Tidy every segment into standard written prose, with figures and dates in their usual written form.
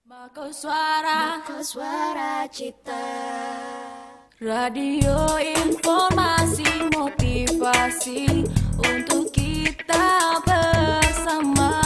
Mako suara cita, radio informasi motivasi untuk kita bersama.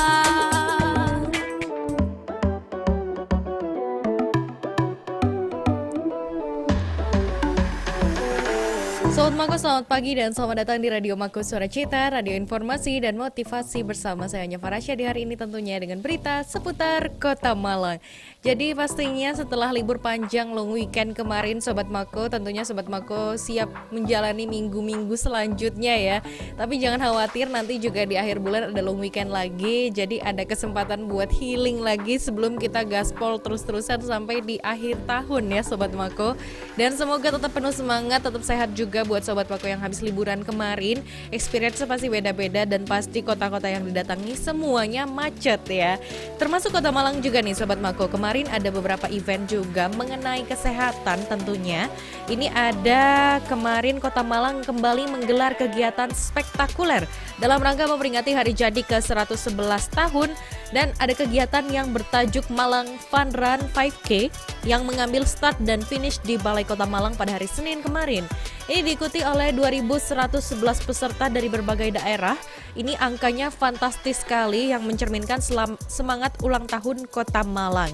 Sobat Mako, selamat pagi dan selamat datang di Radio Mako Suara Cita, radio informasi dan motivasi bersama saya Nya Farasya di hari ini tentunya dengan berita seputar Kota Malang. Jadi pastinya setelah libur panjang long weekend kemarin Sobat Mako, tentunya Sobat Mako siap menjalani minggu-minggu selanjutnya ya. Tapi jangan khawatir, nanti juga di akhir bulan ada long weekend lagi. Jadi ada kesempatan buat healing lagi sebelum kita gaspol terus-terusan sampai di akhir tahun ya Sobat Mako. Dan semoga tetap penuh semangat, tetap sehat juga buat Sobat Mako yang habis liburan kemarin. Experience pasti beda-beda dan pasti kota-kota yang didatangi semuanya macet ya. Termasuk Kota Malang juga nih Sobat Mako. Kemarin ada beberapa event juga mengenai kesehatan tentunya. Ini ada kemarin Kota Malang kembali menggelar kegiatan spektakuler dalam rangka memperingati hari jadi ke-111 tahun. Dan ada kegiatan yang bertajuk Malang Fun Run 5K yang mengambil start dan finish di Balai Kota Malang pada hari Senin kemarin. Ini diikuti oleh 2.111 peserta dari berbagai daerah. Ini angkanya fantastis sekali yang mencerminkan semangat ulang tahun Kota Malang.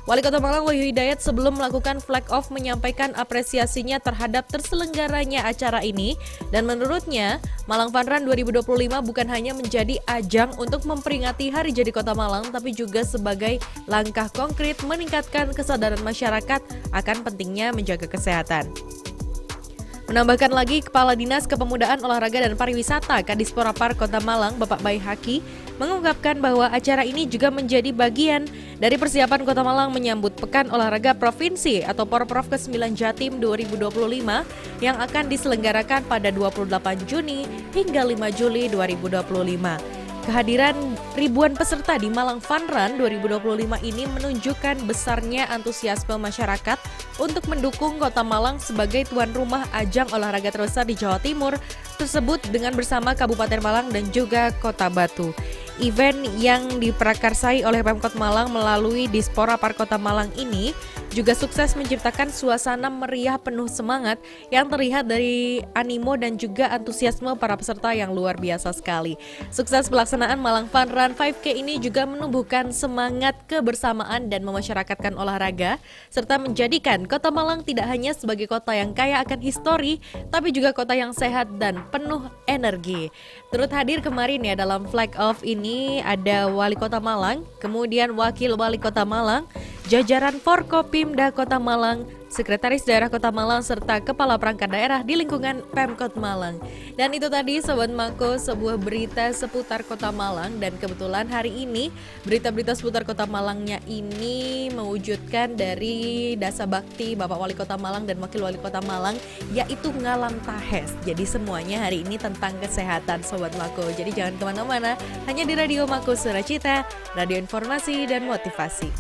Wali Kota Malang Wahyu Hidayat sebelum melakukan flag off menyampaikan apresiasinya terhadap terselenggaranya acara ini. Dan menurutnya, Malang Fun Run 2025 bukan hanya menjadi ajang untuk memperingati hari jadi Kota Malang, tapi juga sebagai langkah konkret meningkatkan kesadaran masyarakat akan pentingnya menjaga kesehatan. Menambahkan lagi, Kepala Dinas Kepemudaan Olahraga dan Pariwisata Kadispora Par Kota Malang, Bapak Bayi Haki, mengungkapkan bahwa acara ini juga menjadi bagian dari persiapan Kota Malang menyambut Pekan Olahraga Provinsi atau Porprov ke-9 Jatim 2025 yang akan diselenggarakan pada 28 Juni hingga 5 Juli 2025. Kehadiran ribuan peserta di Malang Fun Run 2025 ini menunjukkan besarnya antusiasme masyarakat untuk mendukung Kota Malang sebagai tuan rumah ajang olahraga terbesar di Jawa Timur tersebut dengan bersama Kabupaten Malang dan juga Kota Batu. Event yang diprakarsai oleh Pemkot Malang melalui Dispora Par Kota Malang ini juga sukses menciptakan suasana meriah penuh semangat yang terlihat dari animo dan juga antusiasme para peserta yang luar biasa sekali. Sukses pelaksanaan Malang Fun Run 5K ini juga menumbuhkan semangat kebersamaan dan memasyarakatkan olahraga serta menjadikan Kota Malang tidak hanya sebagai kota yang kaya akan histori, tapi juga kota yang sehat dan penuh energi. Turut hadir kemarin ya dalam flag off ini ada Wali Kota Malang, kemudian Wakil Wali Kota Malang, jajaran Forkopimda Kota Malang, Sekretaris Daerah Kota Malang, serta Kepala Perangkat Daerah di lingkungan Pemkot Malang. Dan itu tadi Sobat Mako, sebuah berita seputar Kota Malang. Dan kebetulan hari ini berita-berita seputar Kota Malangnya ini mewujudkan dari Dasa Bakti Bapak Wali Kota Malang dan Wakil Wali Kota Malang, yaitu Ngalam Tahes. Jadi semuanya hari ini tentang kesehatan Sobat Mako. Jadi jangan kemana-mana, hanya di Radio Mako Suara Cita, radio informasi dan motivasi.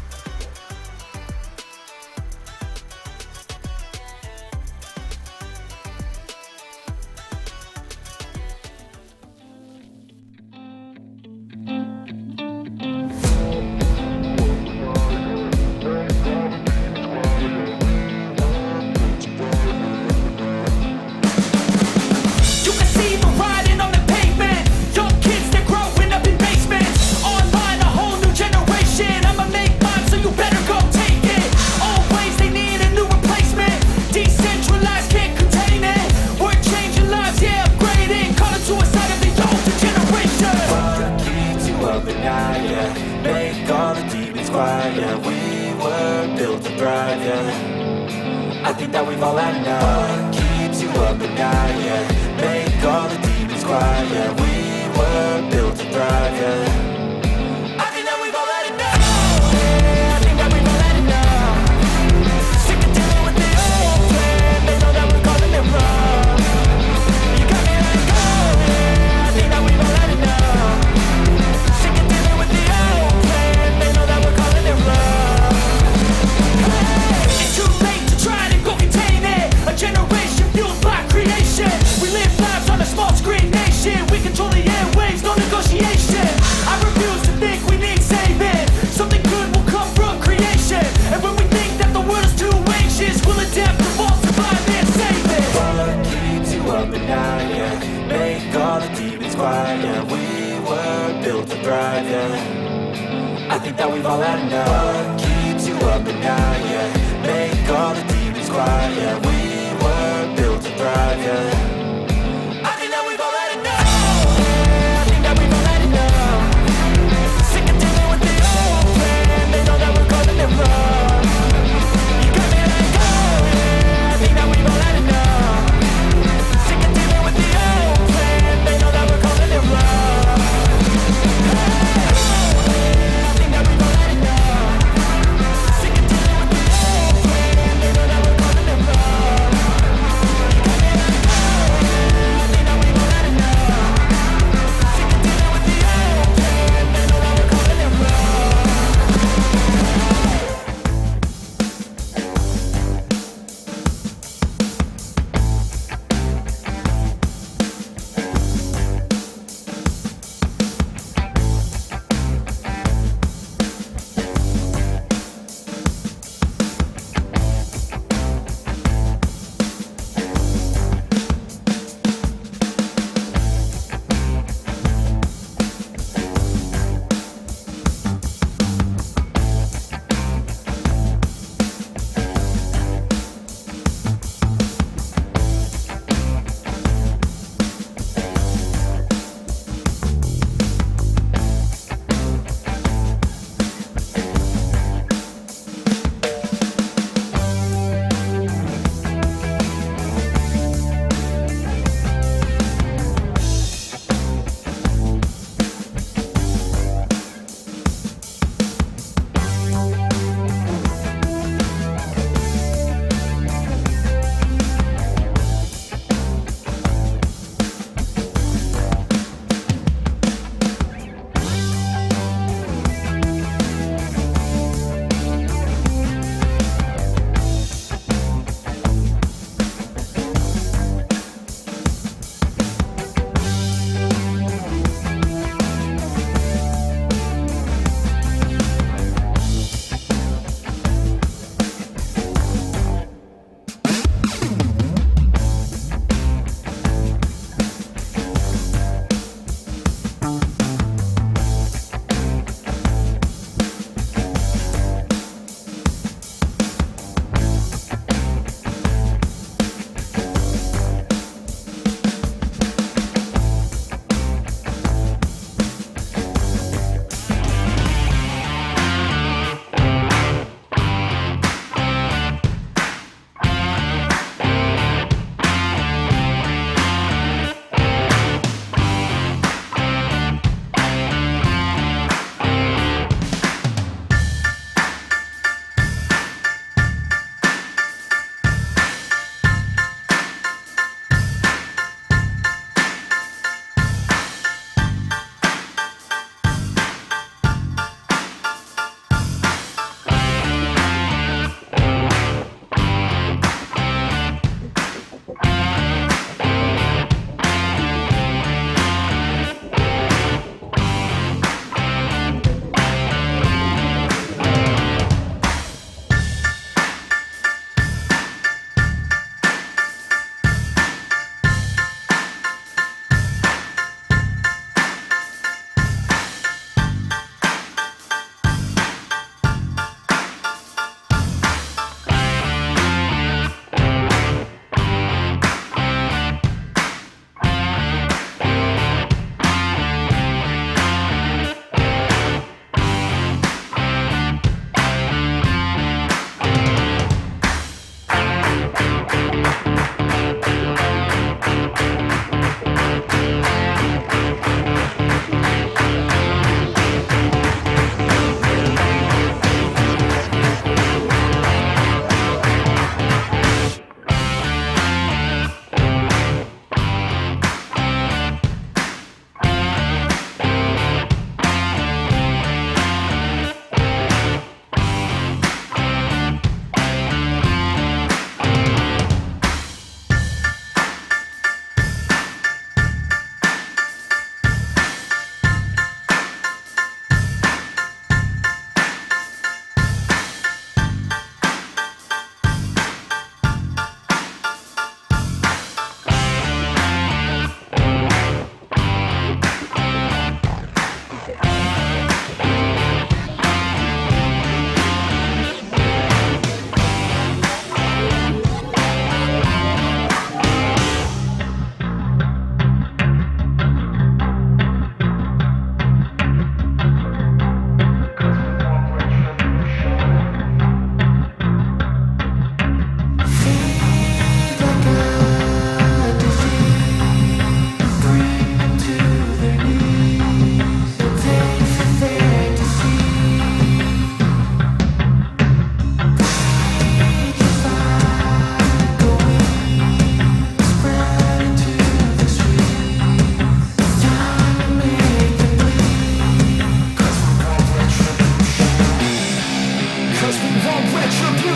I think that we've all had enough. What keeps you up at night, yeah. Make all the demons quiet, yeah. We were built to thrive, yeah. I think that we've all had enough. Yeah, I think that we've all had enough. Sick of dealing with the old plan. They know that we're calling it wrong. You got me like, oh yeah, I think that we've all had enough. Sick of dealing with the old plan. They know that we're calling it wrong. It's too late to try to go contain it. A generation fueled by creation. We live lives on a small screen nation. We control the airwaves, no negotiation. I think that we've all had enough. What keeps you up at night, yeah? Make all the demons quiet, yeah. We were built to thrive, yeah. I think that we've all had enough. Yeah, I think that we've all had enough. Sick of dealing with the old plan. They know that we're calling it wrong. You got me like, oh yeah, I think that we've all had enough. Sick of dealing with the old plan. They know that we're calling it wrong. I think that we've all had enough. Sick of dealing with the old plan. They know that we're calling it wrong. You got me like, oh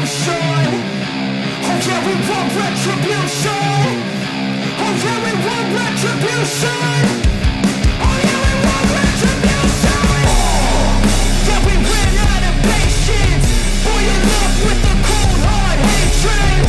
revolution. Oh yeah, we want retribution. Oh yeah, we want retribution. Oh yeah, we want retribution. Yeah, we ran out of patience. Boy, you look with the cold hard hatred.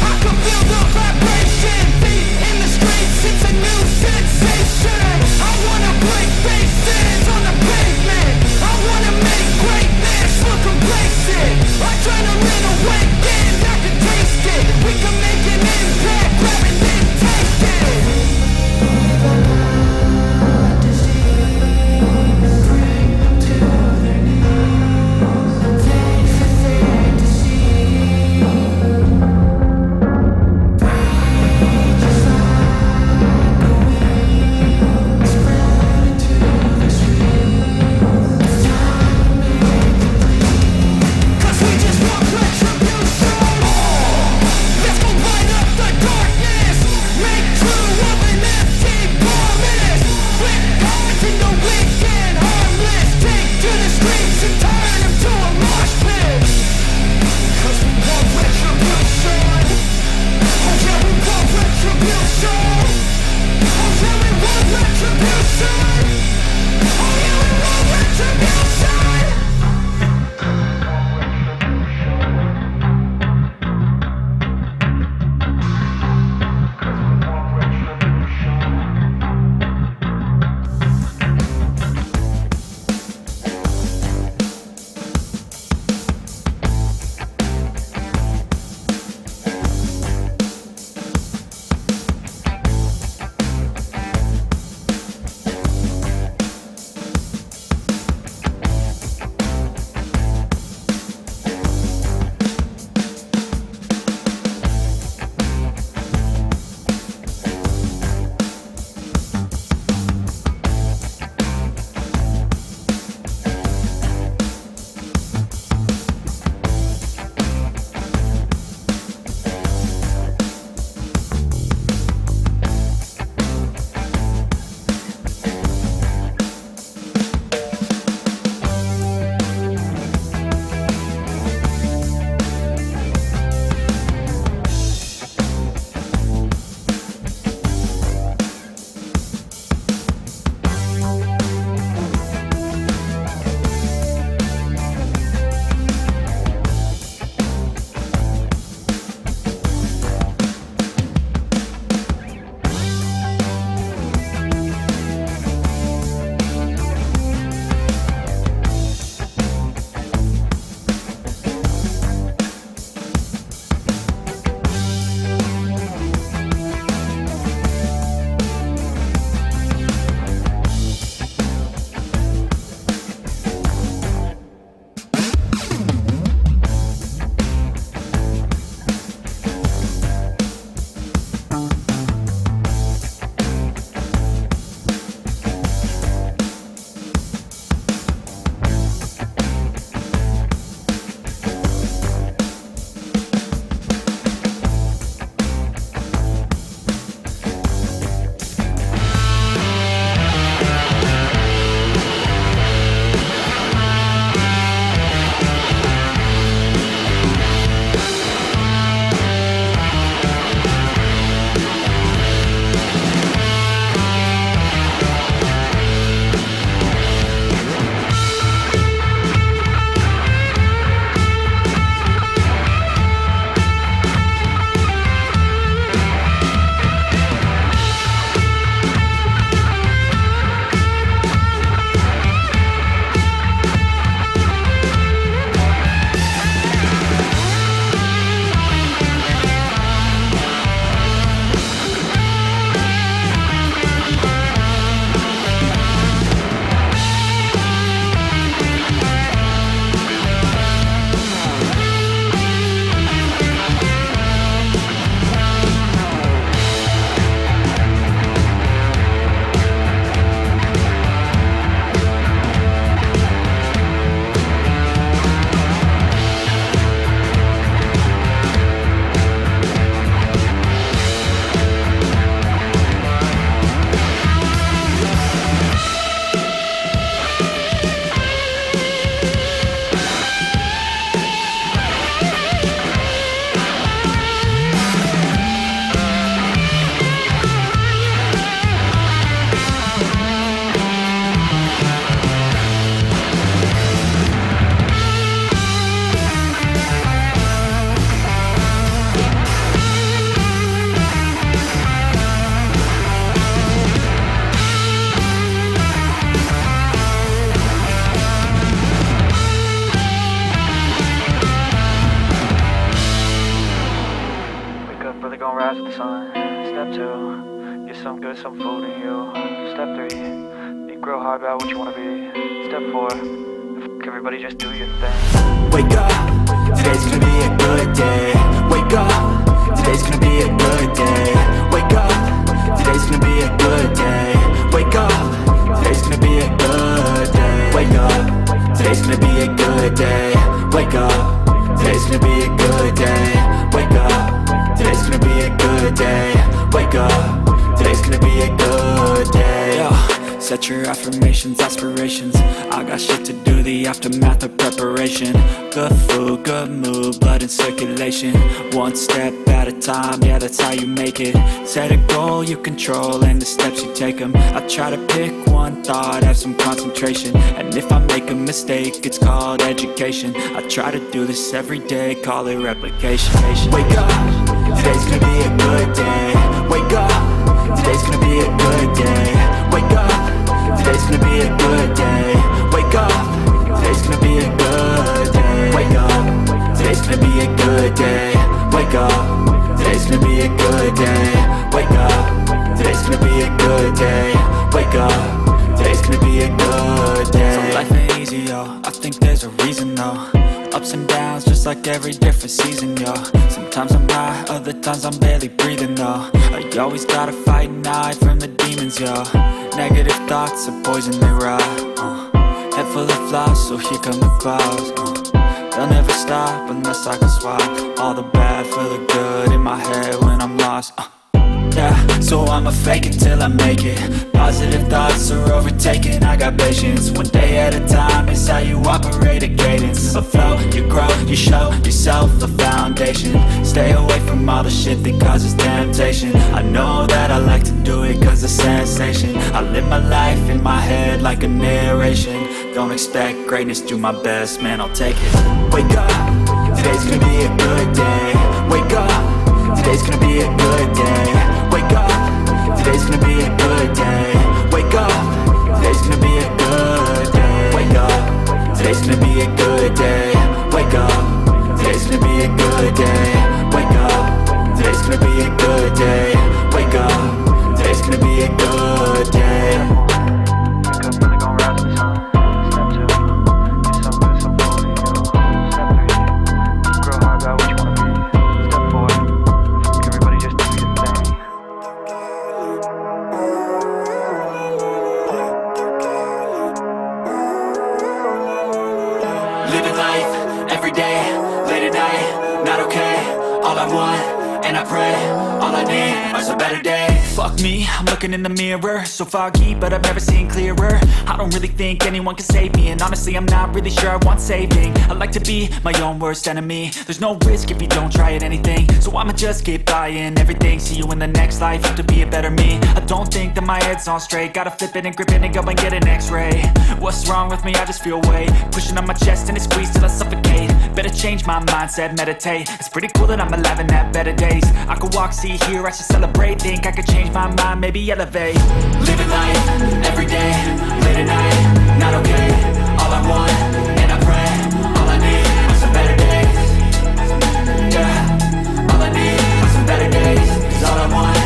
I can feel the vibration. Feet in the streets, it's a new sensation. I wanna break faces on the pavement. I wanna make greatness look complacent. Adrenaline awakened, I can taste it. We can make an impact, grab it and take it. sun. Step 2, get some good, some food in you. Step 3, think real hard about what you wanna be. Step 4, everybody just do your thing. Wake up, today's gonna be a good day. Wake up, today's gonna be a good day. Wake up, today's gonna be a good day. Wake up, today's gonna be a good day. Wake up, today's gonna be a good day. Wake up, today's gonna be a good day. Wake up, today's gonna be a good day. Wake up, today's gonna be a good day. Yeah, set your affirmations, aspirations. I got shit to do, the aftermath of preparation. Good food, good mood, blood in circulation. One step at a time, yeah, that's how you make it. Set a goal you control and the steps you take them. I try to pick one thought, have some concentration. And if I make a mistake, it's called education. I try to do this every day, call it replication. Wake up, today's gonna be a good day. Wake up, today's gonna be a good day. Wake up, today's gonna be a good day. Wake up, today's gonna be a good day. Wake up, today's gonna be a good day. Wake up, today's gonna be a good day. Wake up, today's gonna be a good day. Wake up, today's gonna be a good day. So life ain't easy, yo, I think there's a reason, though. Ups and downs, just like every different season, yo. Sometimes I'm high, other times I'm barely breathing, though. I always gotta fight and hide from the demons, yo. Negative thoughts are poison, they rot. Head full of flies, so here come the clouds. They'll never stop unless I can swap all the bad for the good in my head when I'm lost. Yeah, so I'ma fake it till I make it. Positive thoughts are overtaken, I got patience. One day at a time is how you operate a cadence. A flow, you grow, you show yourself a foundation. Stay away from all the shit that causes temptation. I know that I like to do it cause it's sensation. I live my life in my head like a narration. Don't expect greatness, do my best, man, I'll take it. Wake up, today's gonna be a good day. Wake up, today's gonna be a good day. Wake up, today's gonna be a good day. Wake up, today's gonna be a good day. Wake up, today's gonna be a good day. Wake up, today's gonna be a good day. Wake up, today's gonna be a good day. Wake up, today's gonna be a good day. Wake up, really gon' rise in the sun. Step 2, get some good, some food in you. Step 3, think real hard about what you wanna be. Step 4, everybody just do your thing. Living life, every day, late at night, not okay. All I want, and I pray, all I need are some better days. Fuck me, I'm looking in the mirror. So foggy, but I've never seen clearer. I don't really think anyone can save me, and honestly I'm not really sure I want saving. I like to be my own worst enemy. There's no risk if you don't try at anything, so I'ma just keep buying everything. See you in the next life, have to be a better me. I don't think that my head's on straight. Gotta flip it and grip it and go and get an x-ray. What's wrong with me? I just feel weight pushing on my chest and it squeezes till I suffocate. Better change my mindset, meditate. It's pretty cool that I'm alive and have better days. I could walk, see, hear, I should celebrate. Think I could change my mind, maybe elevate. Living life, every day, late at night, not okay. All I want, and I pray, all I need are some better days. Yeah, all I need are some better days. Cause all I want,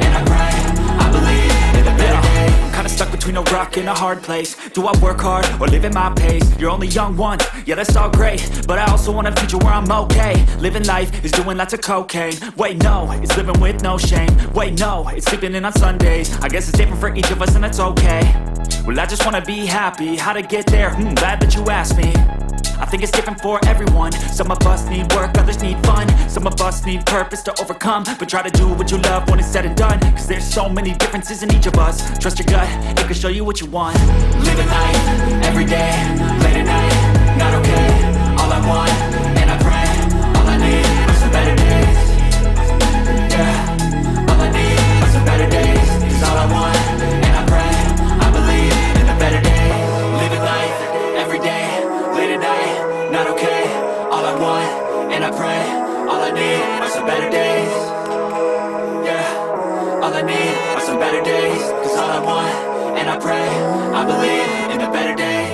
and I pray, I believe in the better days. I'm kinda stuck between a rock and a hard place. Do I work hard or live at my pace? You're only young once, yeah that's all great, but I also want a future where I'm okay. Living life is doing lots of cocaine. Wait no, it's living with no shame. Wait no, it's sleeping in on Sundays. I guess it's different for each of us and that's okay. Well I just wanna be happy, how to get there? Glad that you asked me. I think it's different for everyone. Some of us need work, others need fun. Some of us need purpose to overcome. But try to do what you love when it's said and done. Cause there's so many differences in each of us. Trust your gut, it can show you what you want. Living life, every day, late at night, not okay. All I want, and I pray, all I need are some better days. Yeah, all I need are some better days. Cause all I want, and I pray, I believe in the better days. Living life, every day, late at night, not okay. All I want, and I pray, all I need are some better days. Yeah, all I need are some better days. Cause all I want, and I pray, I believe in the better days.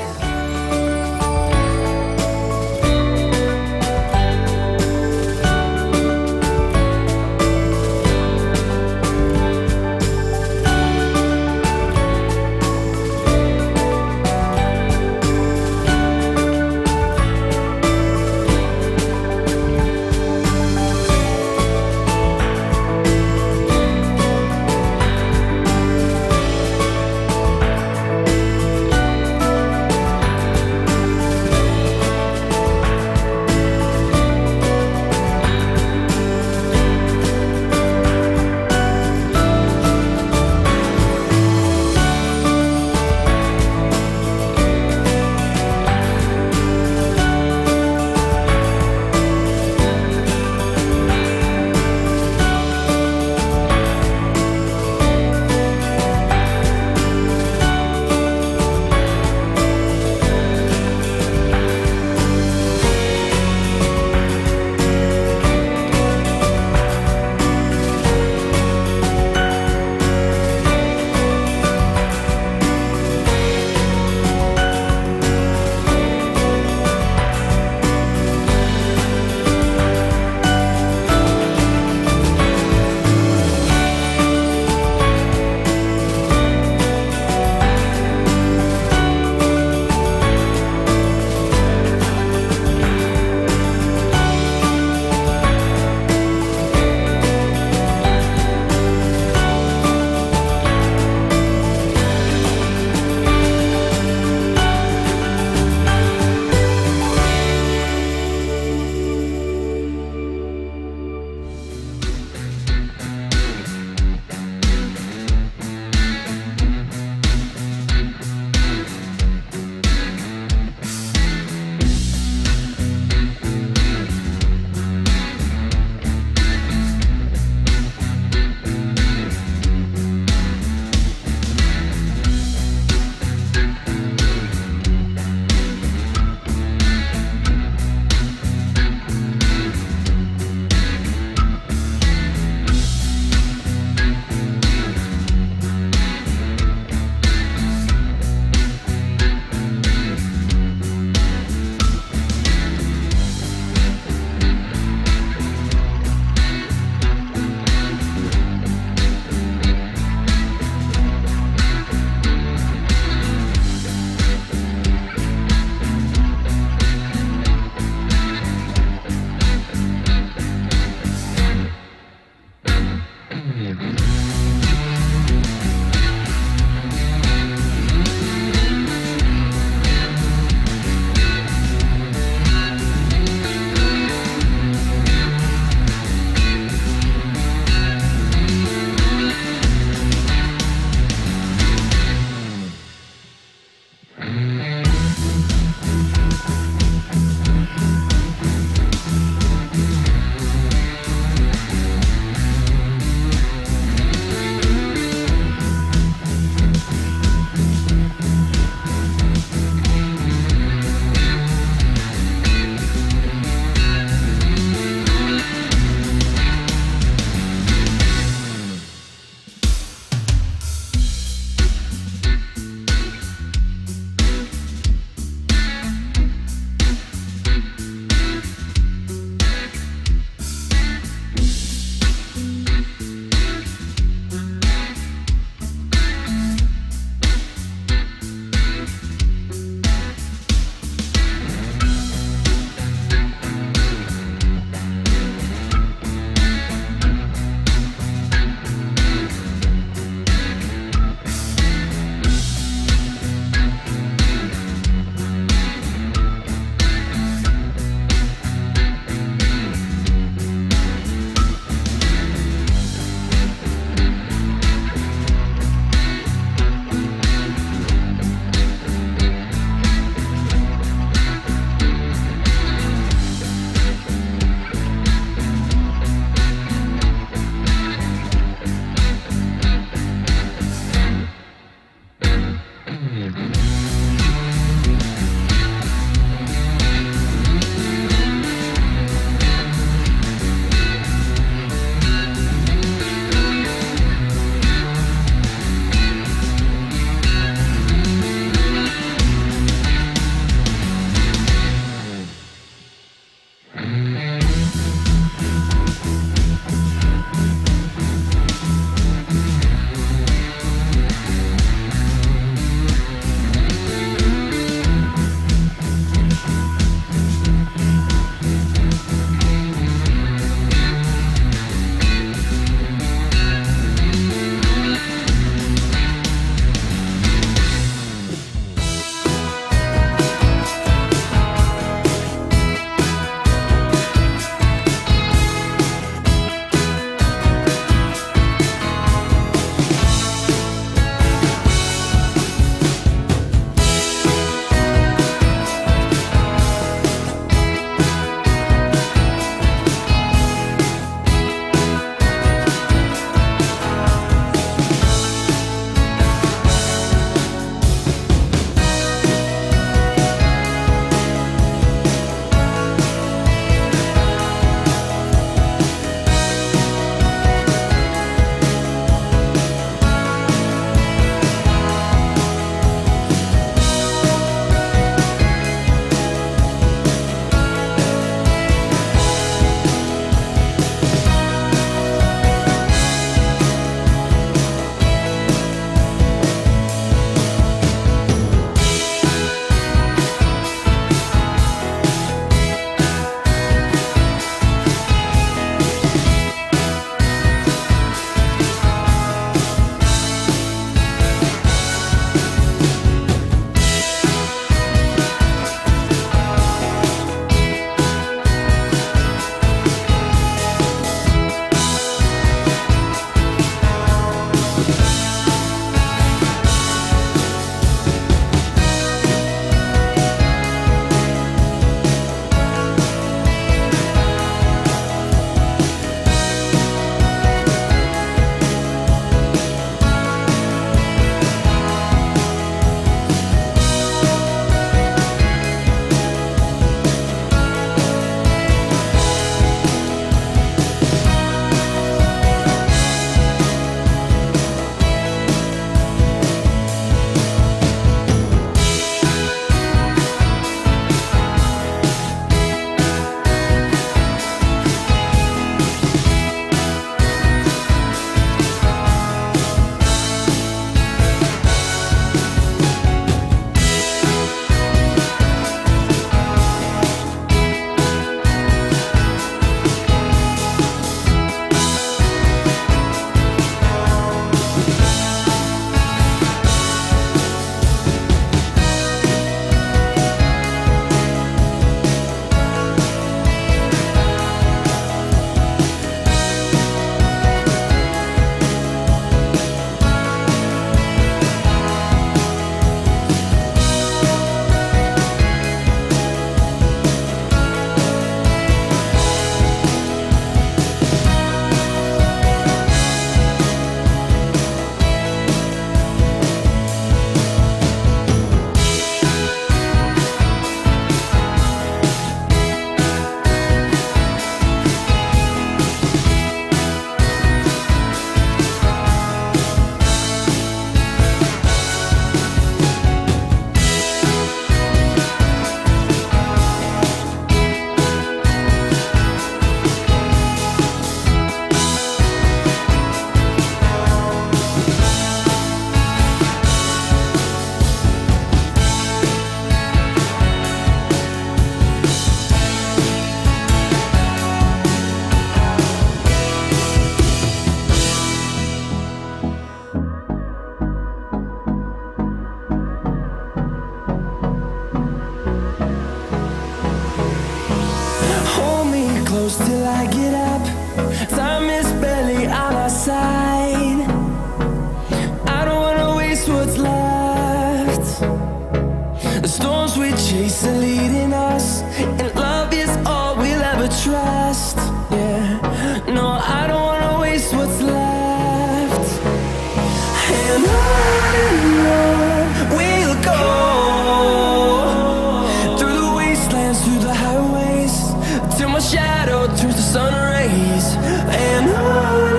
shadow turns to sun rays, and on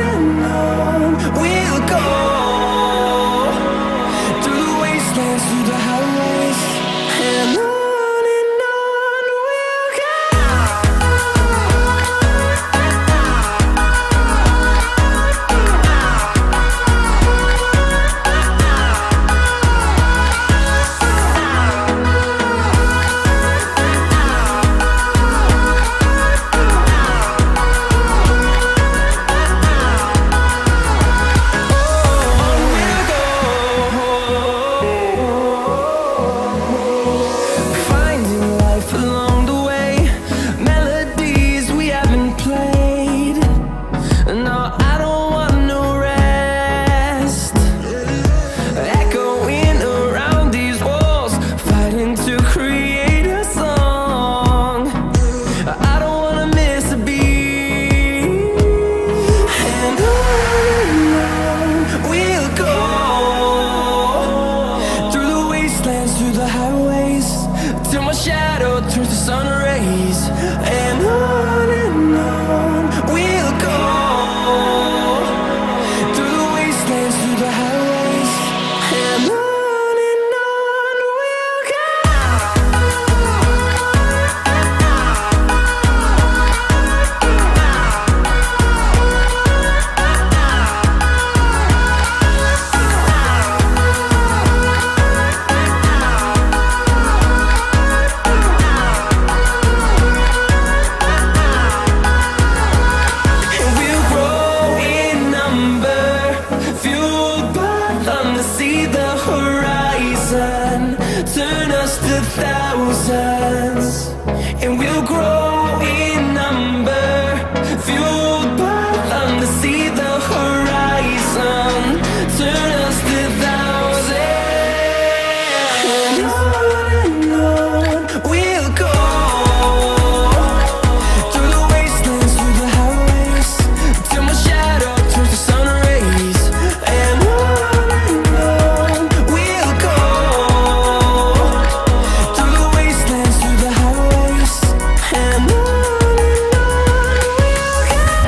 we'll go, through the wastelands, through the highways, and on we'll go. Finding life along the way, melodies we haven't played. No, I don't want no rest. Echoing around these walls, fighting to create a song. I don't wanna miss a beat. And on we'll go, through the wastelands, through the highways, till my shadow turns to sun rays, and on we'll go, through the wastelands, through the highways, and on we'll go. And we'll grow in number, fueled by thunder, see the horizon, turn us to thousands. And we'll grow in number, fueled by thunder, see the horizon, turn us to thousands. And on we'll go, through the wastelands, through the highways, till my shadow turns to sun rays, and on we'll go, through the wastelands, through the highways, and on we'll go.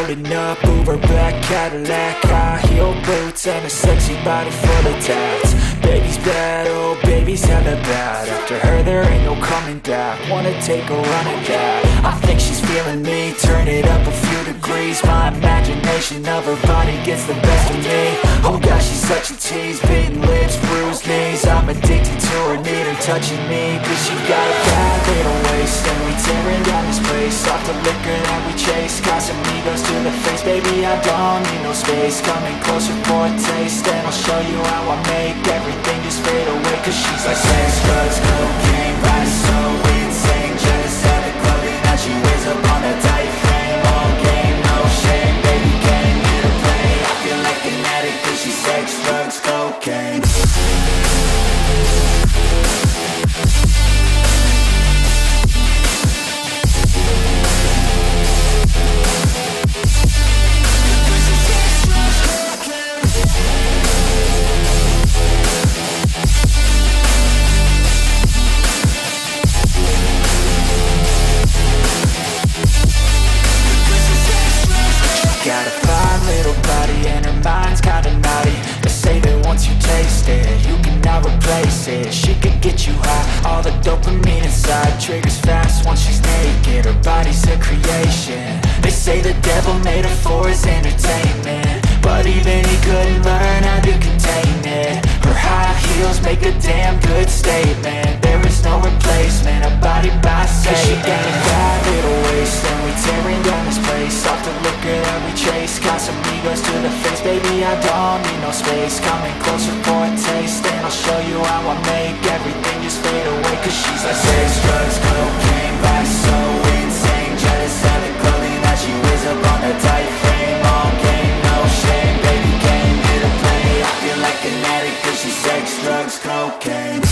loading up, Uber black Cadillac, high heel boots and a sexy body full of tats. Baby's bad, oh baby's hella bad. After her there ain't no coming back. Wanna take a run at that. I think she's feeling me, turn it up a few degrees. My imagination of her body gets the best of me. Oh gosh, she's such a tease, bitten lips, bruised knees. I'm addicted to her, need her touching me. Cause she got a bad little waist, and we tearing down this place. Off the liquor that we chase, Casamigos to the face. Baby, I don't need no space, coming closer for a taste. And I'll show you how I make everything just fade away. Cause she's like sex, drugs, cocaine, body so insane. Jealous of the clothing that she wears up on a tight frame. All game, no shame, baby came here to play. I feel like an addict cause she's sex, drugs, cocaine. Got a fine little body and her mind's kinda naughty. They say that once you taste it, you cannot replace it. She could get you high, all the dopamine inside triggers fast once she's naked. Her body's a creation. They say the devil made her for his entertainment, but even he couldn't learn how to contain it. Her high heels make a damn good statement. There is no replacement, a body by Satan. Cause she got a bad little waist, and we tearing down this place. Off the liquor that we chase, Casamigos to the face. Baby, I don't need no space, coming closer for a taste. And I'll show you how I make everything just fade away. Cause she's like sex, drugs, cocaine, body so insane. Jealous of the clothing that she wears up on a tight frame. All game, no shame, baby came here to play. I feel like an addict cause she's sex, drugs, cocaine.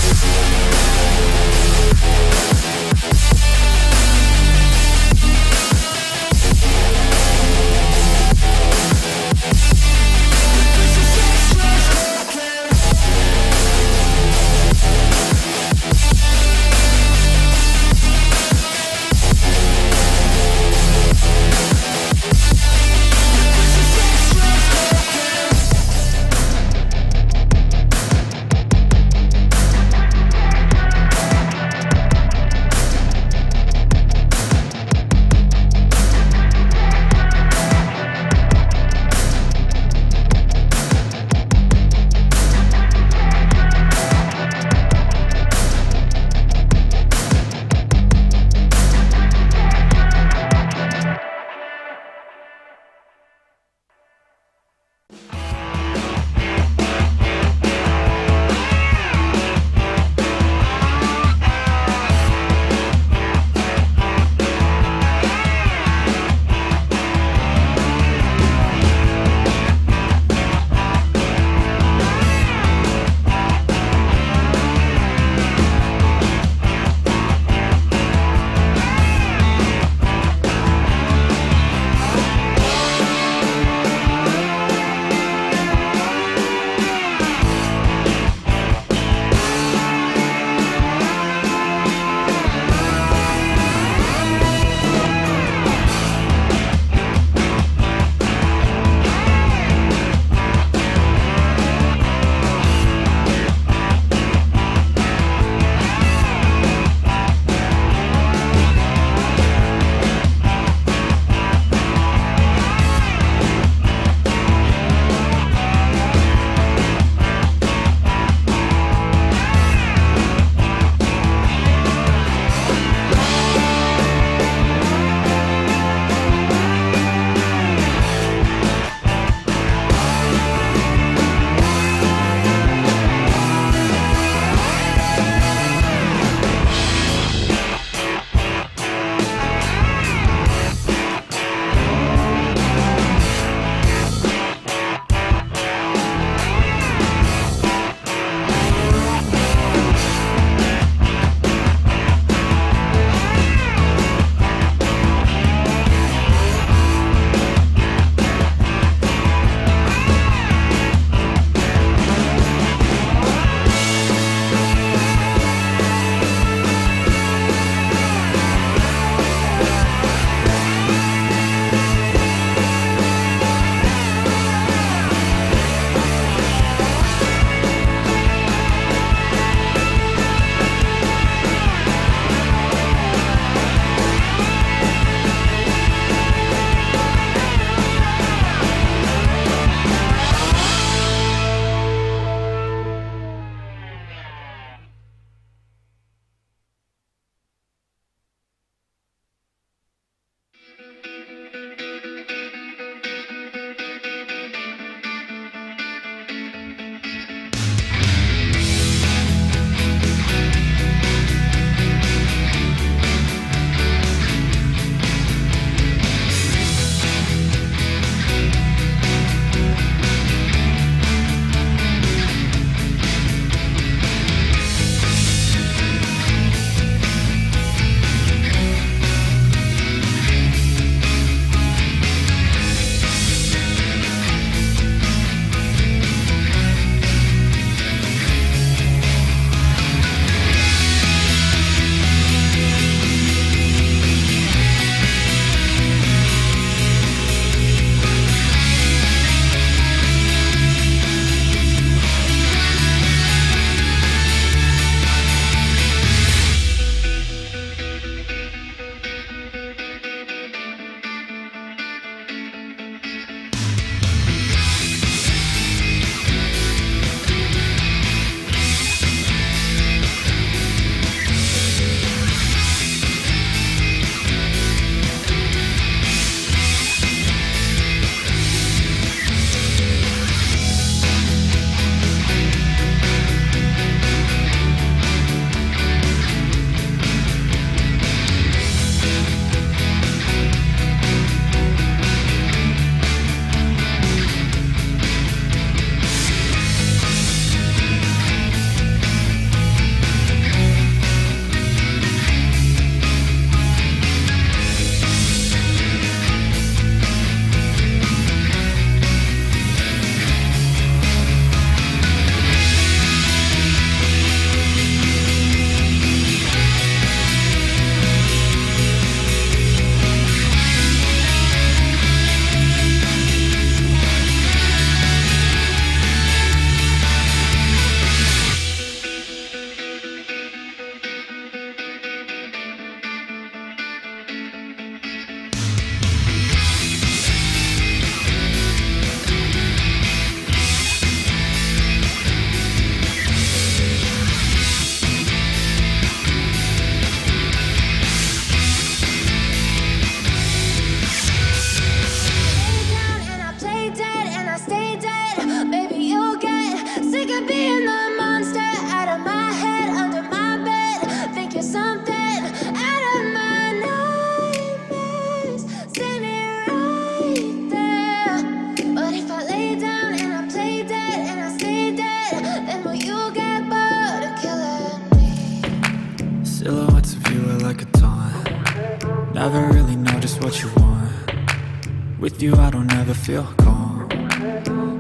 With you I don't ever feel calm.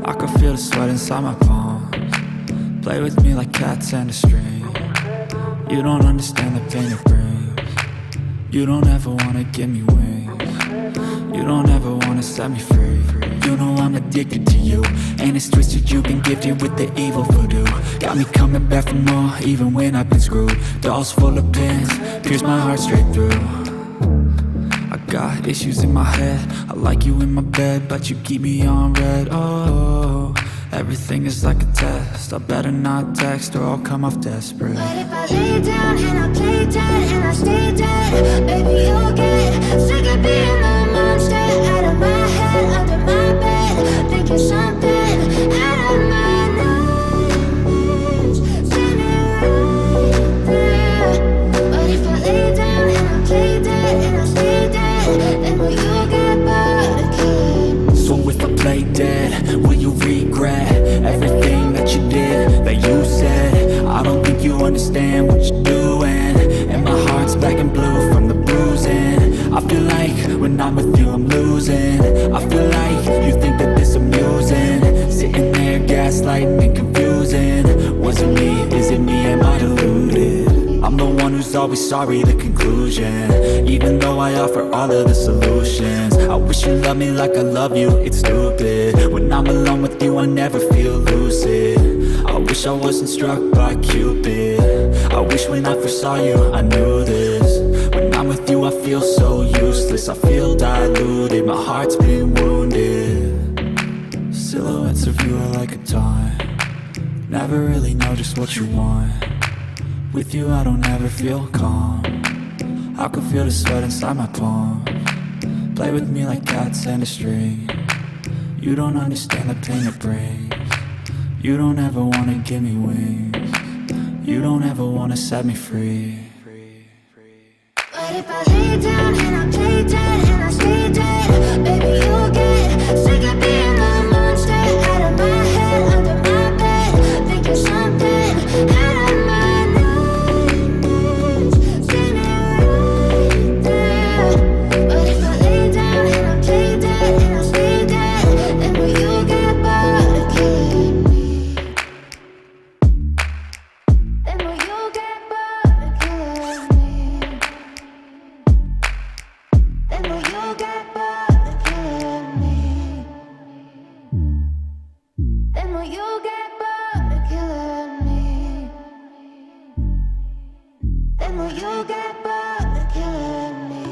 I can feel the sweat inside my palms. Play with me like cats and a string. You don't understand the pain it brings. You don't ever wanna give me wings. You don't ever wanna set me free. You know I'm addicted to you, and it's twisted, you've been gifted with the evil voodoo. Got me coming back for more, even when I've been screwed. Dolls full of pins, pierce my heart straight through. I got issues in my head, I like you in my bed, but you keep me on red. Oh, everything is like a test, I better not text or I'll come off desperate. But if I lay down and I play dead and I stay dead, baby you'll get sick of being the monster out of my head, under my bed, thinking something out of my nightmares, standing right there. But if I lay down and I play dead and I stay dead, then will you get bored again? So if I play dead, will you regret everything that you did, that you said? I don't think you understand what you're doing, and my heart's black and blue from the bruising. I feel like when I'm with you I'm losing. I feel like you think that this amusing, sitting there gaslighting and confusing. Was it me? Is it me? Am I deluded? I'm the one who's always sorry, the conclusion, even though I offer all of the solutions. I wish you loved me like I love you, it's stupid. When I'm alone with you I never feel lucid. I wish I wasn't struck by Cupid. I wish when I first saw you I knew this. When I'm with you I feel so useless, I feel diluted, my heart's been wounded. Silhouettes of you are like a taunt, never really know just what you want. With you I don't ever feel calm, I can feel the sweat inside my palms. Play with me like cats and a string. You don't understand the pain it brings. You don't ever wanna give me wings. You don't ever wanna set me free. But if I lay down and I play dead and I stay dead, baby you'll get sick of being the monster out of my head, under my bed, thinking something out of my nightmares, standing right there. But if I lay down and I play dead and I stay dead, then will you get bored again? Then will you get bored again? Then will you get bored again? Then will you get bored of killing me? Then will you get bored of killing me?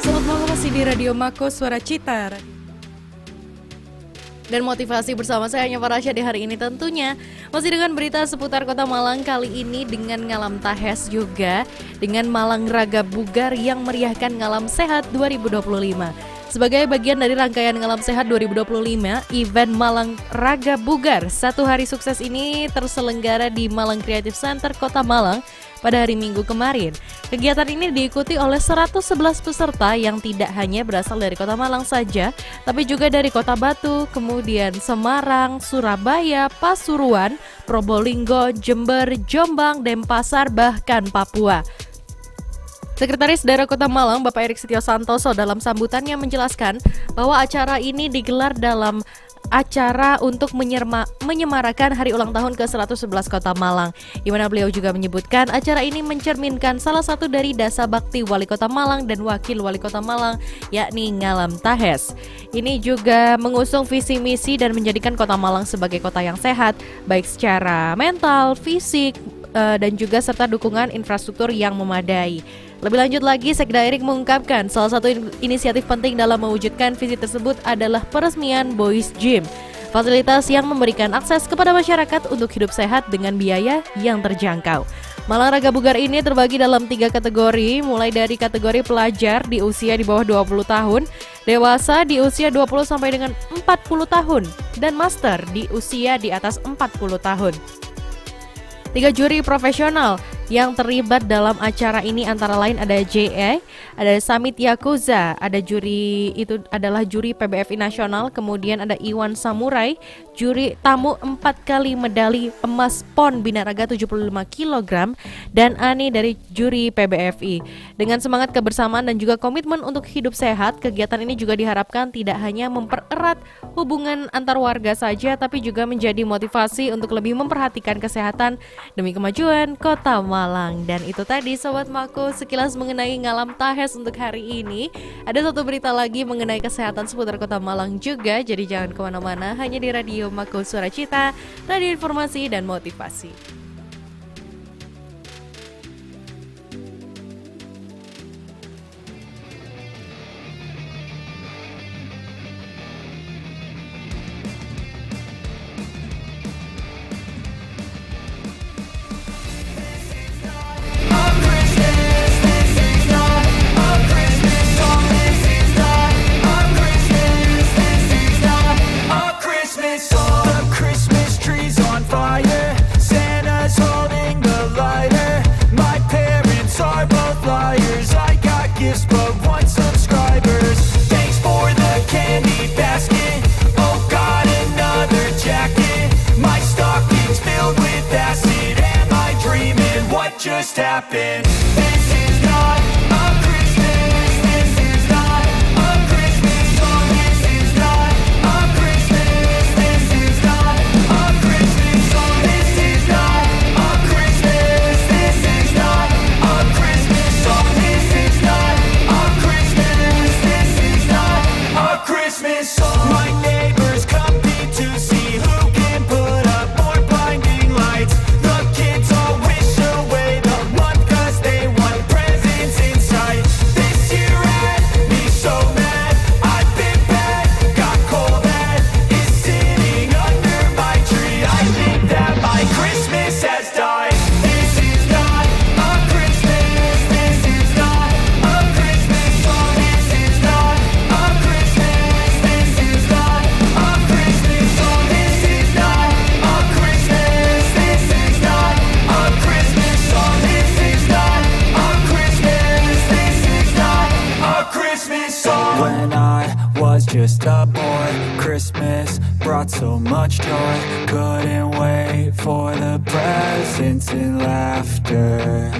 Selamat malam, masih di Radio Mako Suara Cita. Dan motivasi bersama saya Anya Farasya di hari ini tentunya masih dengan berita seputar Kota Malang, kali ini dengan Ngalam Tahes juga dengan Malang Raga Bugar yang meriahkan Ngalam Sehat 2025. Sebagai bagian dari rangkaian Ngalam Sehat 2025, event Malang Raga Bugar satu hari sukses ini terselenggara di Malang Creative Center Kota Malang pada hari Minggu kemarin. Kegiatan ini diikuti oleh 111 peserta yang tidak hanya berasal dari Kota Malang saja, tapi juga dari Kota Batu, kemudian Semarang, Surabaya, Pasuruan, Probolinggo, Jember, Jombang, Denpasar, bahkan Papua. Sekretaris Daerah Kota Malang, Bapak Erik Setio Santoso dalam sambutannya menjelaskan bahwa acara ini digelar dalam acara untuk menyemarakan hari ulang tahun ke-111 Kota Malang, di mana beliau juga menyebutkan acara ini mencerminkan salah satu dari dasa bakti Wali Kota Malang dan Wakil Wali Kota Malang, yakni Ngalam Tahes. Ini juga mengusung visi misi dan menjadikan Kota Malang sebagai kota yang sehat, baik secara mental, fisik, dan juga serta dukungan infrastruktur yang memadai. Lebih lanjut lagi, Sekda Erik mengungkapkan salah satu inisiatif penting dalam mewujudkan visi tersebut adalah peresmian Boys Gym, fasilitas yang memberikan akses kepada masyarakat untuk hidup sehat dengan biaya yang terjangkau. Malang Raga Bugar ini terbagi dalam 3 kategori, mulai dari kategori pelajar di usia di bawah 20 tahun, dewasa di usia 20 sampai dengan 40 tahun, dan master di usia di atas 40 tahun. 3 juri profesional yang terlibat dalam acara ini antara lain ada JE, ada Samit Yakuza, ada juri itu adalah juri PBFI Nasional, kemudian ada Iwan Samurai, juri tamu 4 kali medali emas PON Binaraga 75 kg, dan Ani dari juri PBFI. Dengan semangat kebersamaan dan juga komitmen untuk hidup sehat, kegiatan ini juga diharapkan tidak hanya mempererat hubungan antar warga saja, tapi juga menjadi motivasi untuk lebih memperhatikan kesehatan demi kemajuan Kota Malang. Dan itu tadi Sobat Mako sekilas mengenai Ngalam Tahes untuk hari ini. Ada satu berita lagi mengenai kesehatan seputar Kota Malang juga, jadi jangan kemana-mana, hanya di Radio Mako Suara Cita, radio informasi dan motivasi. Just happened. This is not a Christmas. This is not a Christmas song. This is not a Christmas. This is not a Christmas song. This is not a Christmas. This is not a Christmas song. This is not a Christmas. This is not a Christmas song. My neighbors compete to see who can put up more blinding lights. The kids all wish away the month 'cause they want presents in sight. This year had me so mad. I've been bad, got coal that is sitting under my tree. I think that my Christmas has died. This is not a Christmas. This is not a Christmas song. This is not a Christmas. This is not a Christmas song. This is not a Christmas. This is not a Christmas song. This is not a Christmas. This is not a Christmas song. When I was just a boy, Christmas brought so much joy. Couldn't wait for the presents and laughter.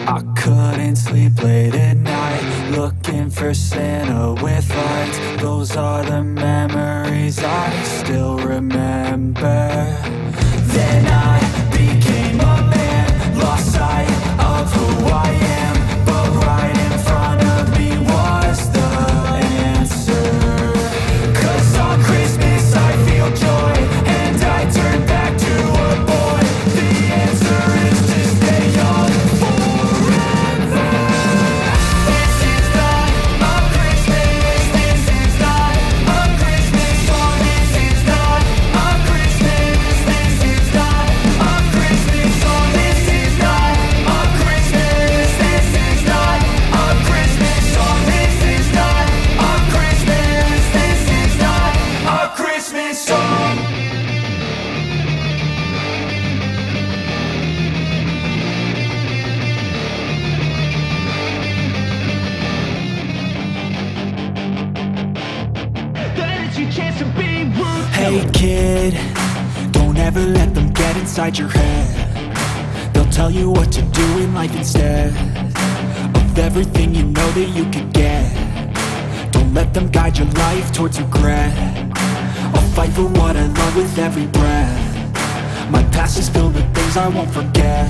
I couldn't sleep late at night, looking for Santa with lights. Those are the memories I still remember. Then I became a man, lost sight of who I am, but right in front of me was the answer. 'Cause on Christmas I feel joy, and I turn back to a boy. The answer is to stay young forever. This is not a Christmas. This is not a Christmas song. This is not a Christmas. This is not a Christmas song. This is not a Christmas. This is not a Christmas song. This is not a Christmas. This is not a Christmas song. That is your chance to be rude. Hey kid, don't ever let them get inside your head. They'll tell you what to do in life instead of everything you know that you could get. Don't let them guide your life towards regret. I'll fight for what I love with every breath. My past is filled with things I won't forget.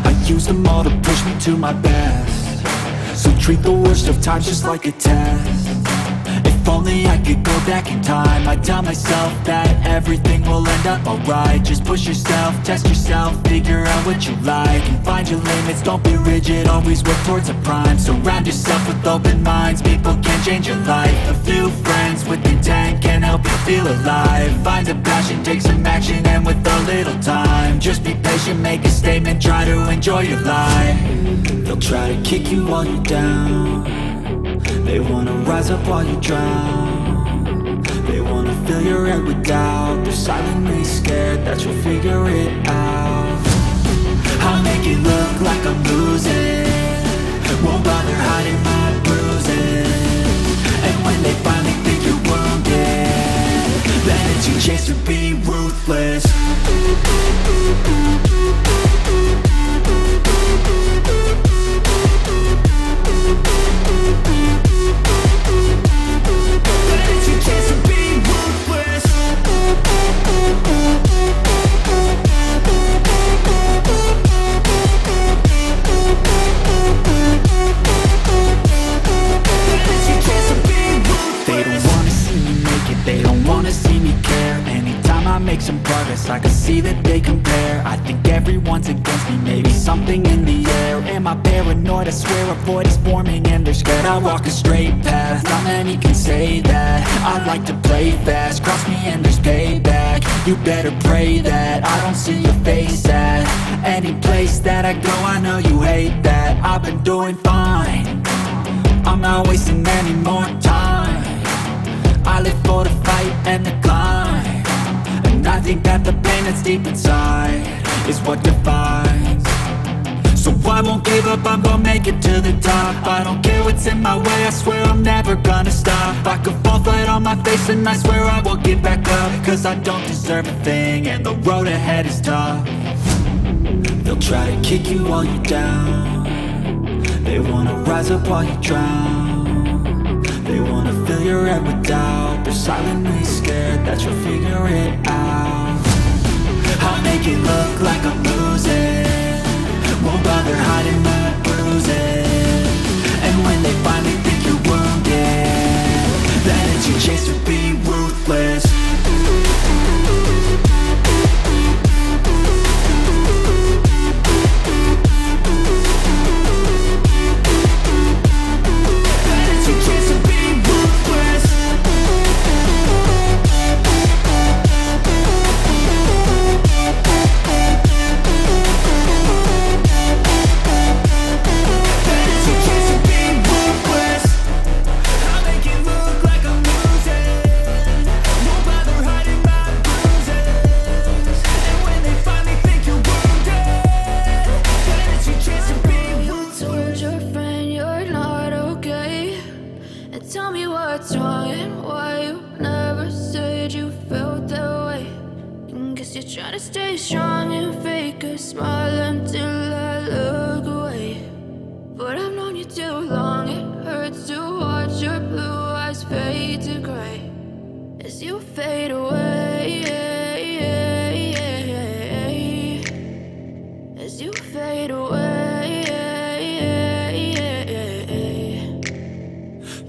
I use them all to push me to my best. So treat the worst of times just like a test. If only I could go back in time, I'd tell myself that everything will end up alright. Just push yourself, test yourself, figure out what you like, and find your limits, don't be rigid, always work towards a prime. Surround yourself with open minds, people can change your life. A few friends with intent can help you feel alive. Find a passion, take some action, and with a little time, just be patient, make a statement, try to enjoy your life. They'll try to kick you while you're down. They wanna rise up while you drown. They wanna fill your head with doubt. They're silently scared that you'll figure it out. I'll make it look like I'm losing, won't bother hiding my bruises. And when they finally think you're wounded, then it's your chance to be ruthless. Then it's your chance to be ruthless. They don't wanna see me make it, they don't wanna see me care. Anytime I make some progress, I can see that they compare. I think everyone's against me, maybe something in the air. Am I paranoid? I swear a void is forming and they're scared I walk a straight path. Not many can say that. I like to play fast, cross me and there's payback. You better pray that I don't see your face at any place that I go. I know you hate that. I've been doing fine, I'm not wasting any more time. I live for the fight and the climb, and I think that the pain that's deep inside is what defines. So I won't give up, I'm gonna make it to the top. I don't care what's in my way, I swear I'm never gonna stop. I could fall flat on my face and I swear I will get back up, cause I don't deserve a thing and the road ahead is tough. They'll try to kick you while you're down. They wanna rise up while you drown. They wanna fill your head with doubt. They're silently scared that you'll figure it out. I'll make it look like I'm losing, won't bother hiding my bruises. And when they finally think you're wounded, then it's your chance to be ruthless.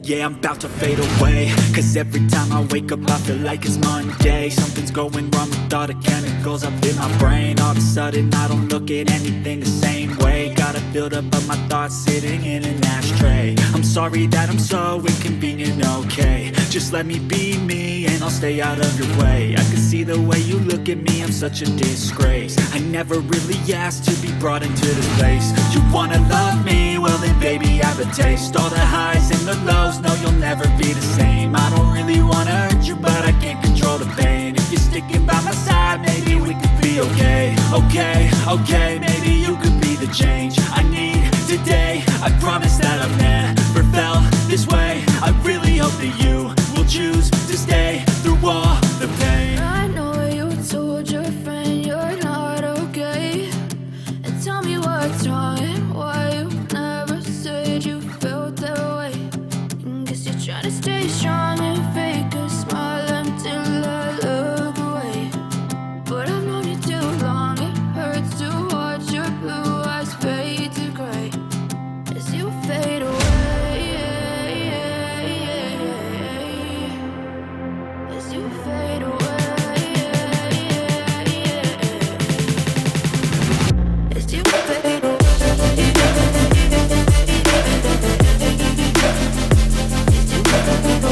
Yeah, I'm about to fade away, cause every time I wake up I feel like it's Monday. Something's going wrong with all the chemicals up in my brain. All of a sudden I don't look at anything the same way. Gotta build up of my thoughts sitting in an ashtray. I'm sorry that I'm so inconvenient, okay. Just let me be me and I'll stay out of your way. I can see the way you look at me, I'm such a disgrace. I never really asked to be brought into this place. You wanna love me? Well then baby I have a taste. All the highs and the lows, no you'll never be the same. I don't really wanna hurt you but I can't control the pain. If you're sticking by my side maybe we could be okay. Okay, maybe you could be the change I need today. I promise that I've never felt this way. I really hope that you will choose to stay through all the pain. I know you told your friend you're not okay, and tell me what's wrong and why you never said you felt that way. Guess you're trying to stay strong and fake a smile until I look away. But I've known you too long, it hurts to watch your blue eyes fade to gray as you fade away. As you fade away. As you fade away. As you fade away.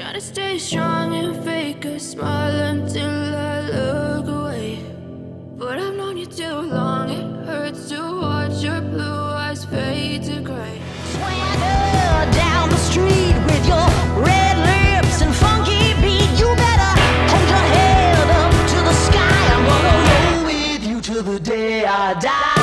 Trying to stay strong and fake a smile until I look away. But I've known you too long, it hurts to watch your blue eyes fade to gray. Swagger down the street with your red lips and funky beat. You better hold your head up to the sky. I'm gonna roll with you till the day I die.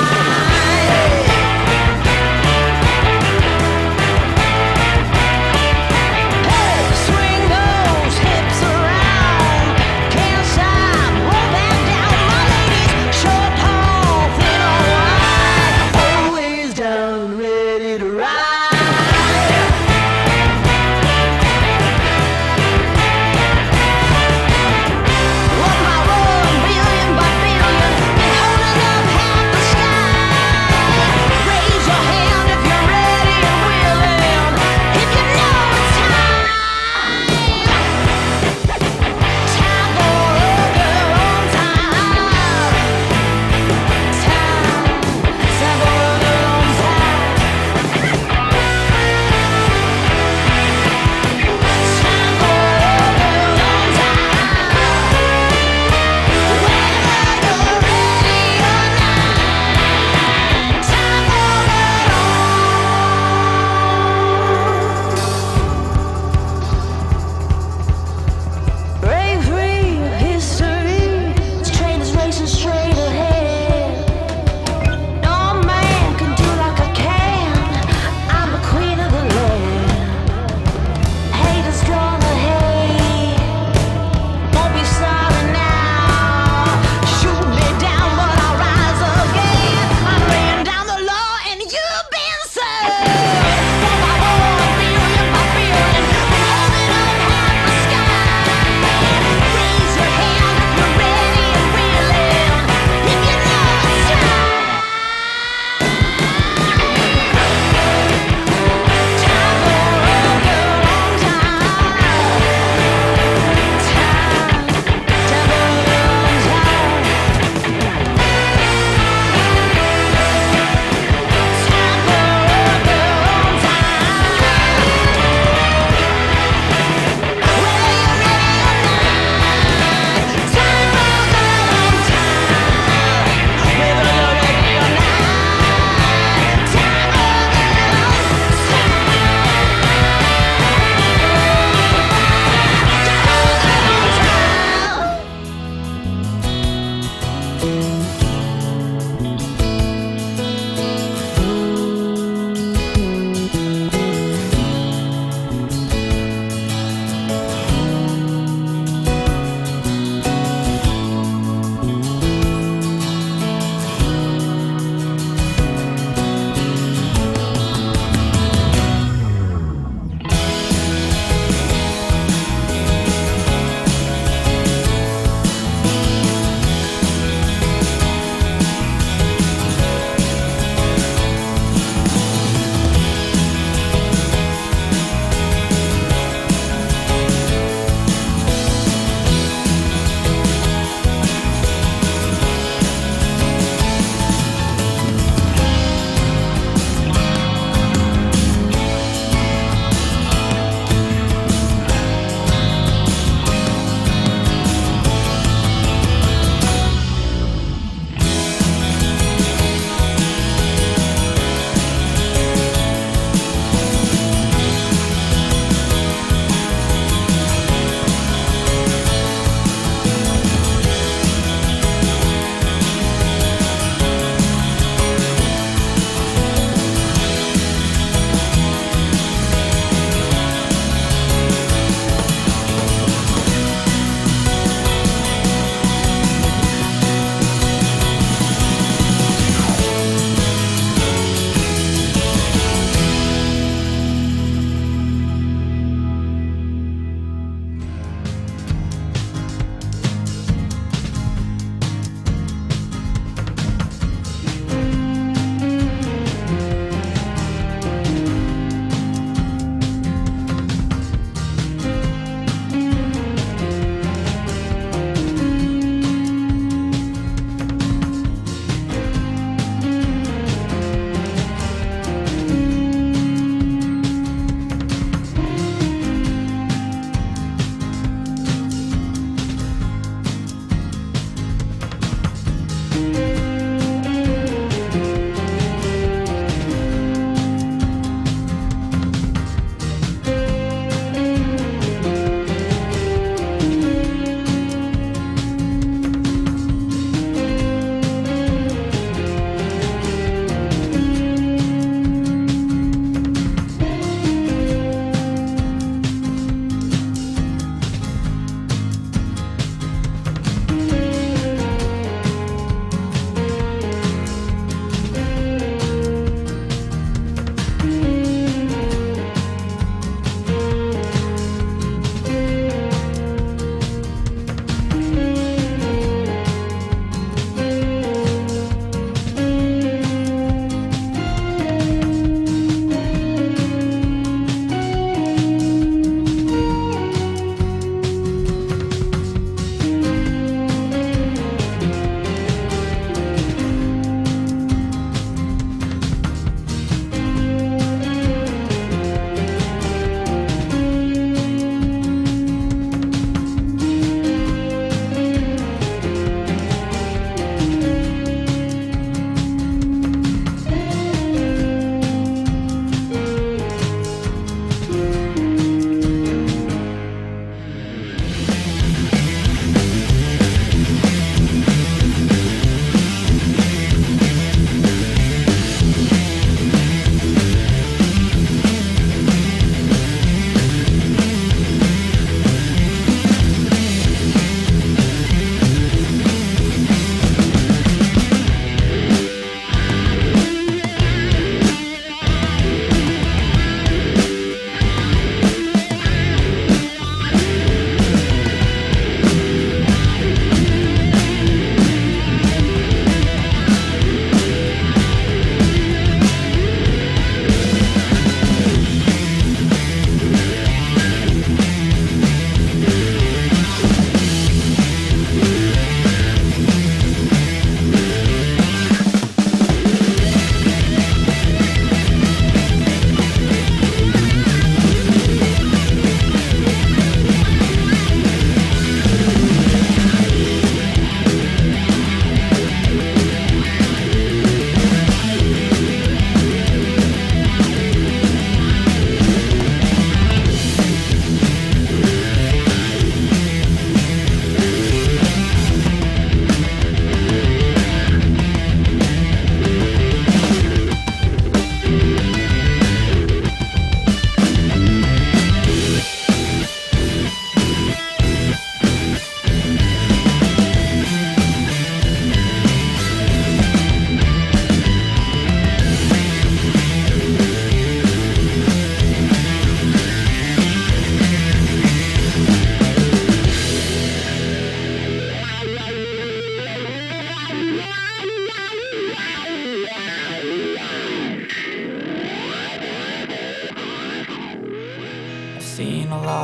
Hey, swing those hips around. Can't stop, roll back down. My ladies, short, tall, thin or wide, always down, ready to ride. One by one, billion by billion, and holding up half the sky. Raise your hand if you're ready and willing, if you know it's time. Time for a girl on time. Time for a girl on time. Time for a girl on time. Whether you're ready or not, time for a girl. Break free of history. This train is racing straight ahead. No man can do like I can. I'm the queen of the land. Haters gonna hate. Won't be sorry now. Shoot me down, but I'll rise again. I'm laying down the law, and you've been served. One by one, billion by billion, and holding up half the sky. Raise your hand if you're ready and willing, if you know it's time. Time for a girl on time. Time for a girl on time. Time for a girl on time. Whether you're ready or not, time for a girl on time. Whether you're ready or not, time for a girl on time.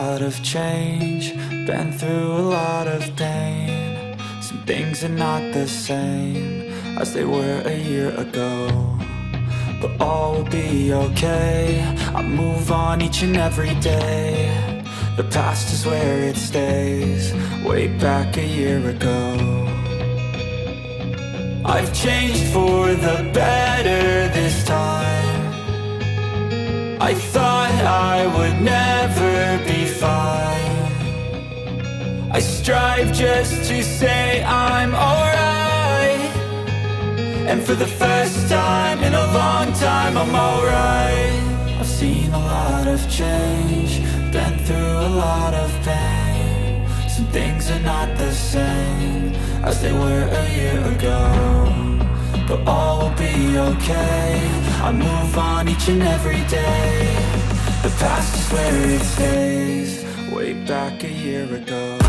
lot of change, been through a lot of pain. Some things are not the same as they were a year ago, but all will be okay. I move on each and every day. The past is where it stays, way back a year ago. I've changed for the better this time. I thought I would never be fine. I strive just to say I'm alright, and for the first time in a long time I'm alright. I've seen a lot of change, been through a lot of pain. Some things are not the same as they were a year ago, but all will be okay. I move on each and every day. The past is where it stays, way back a year ago.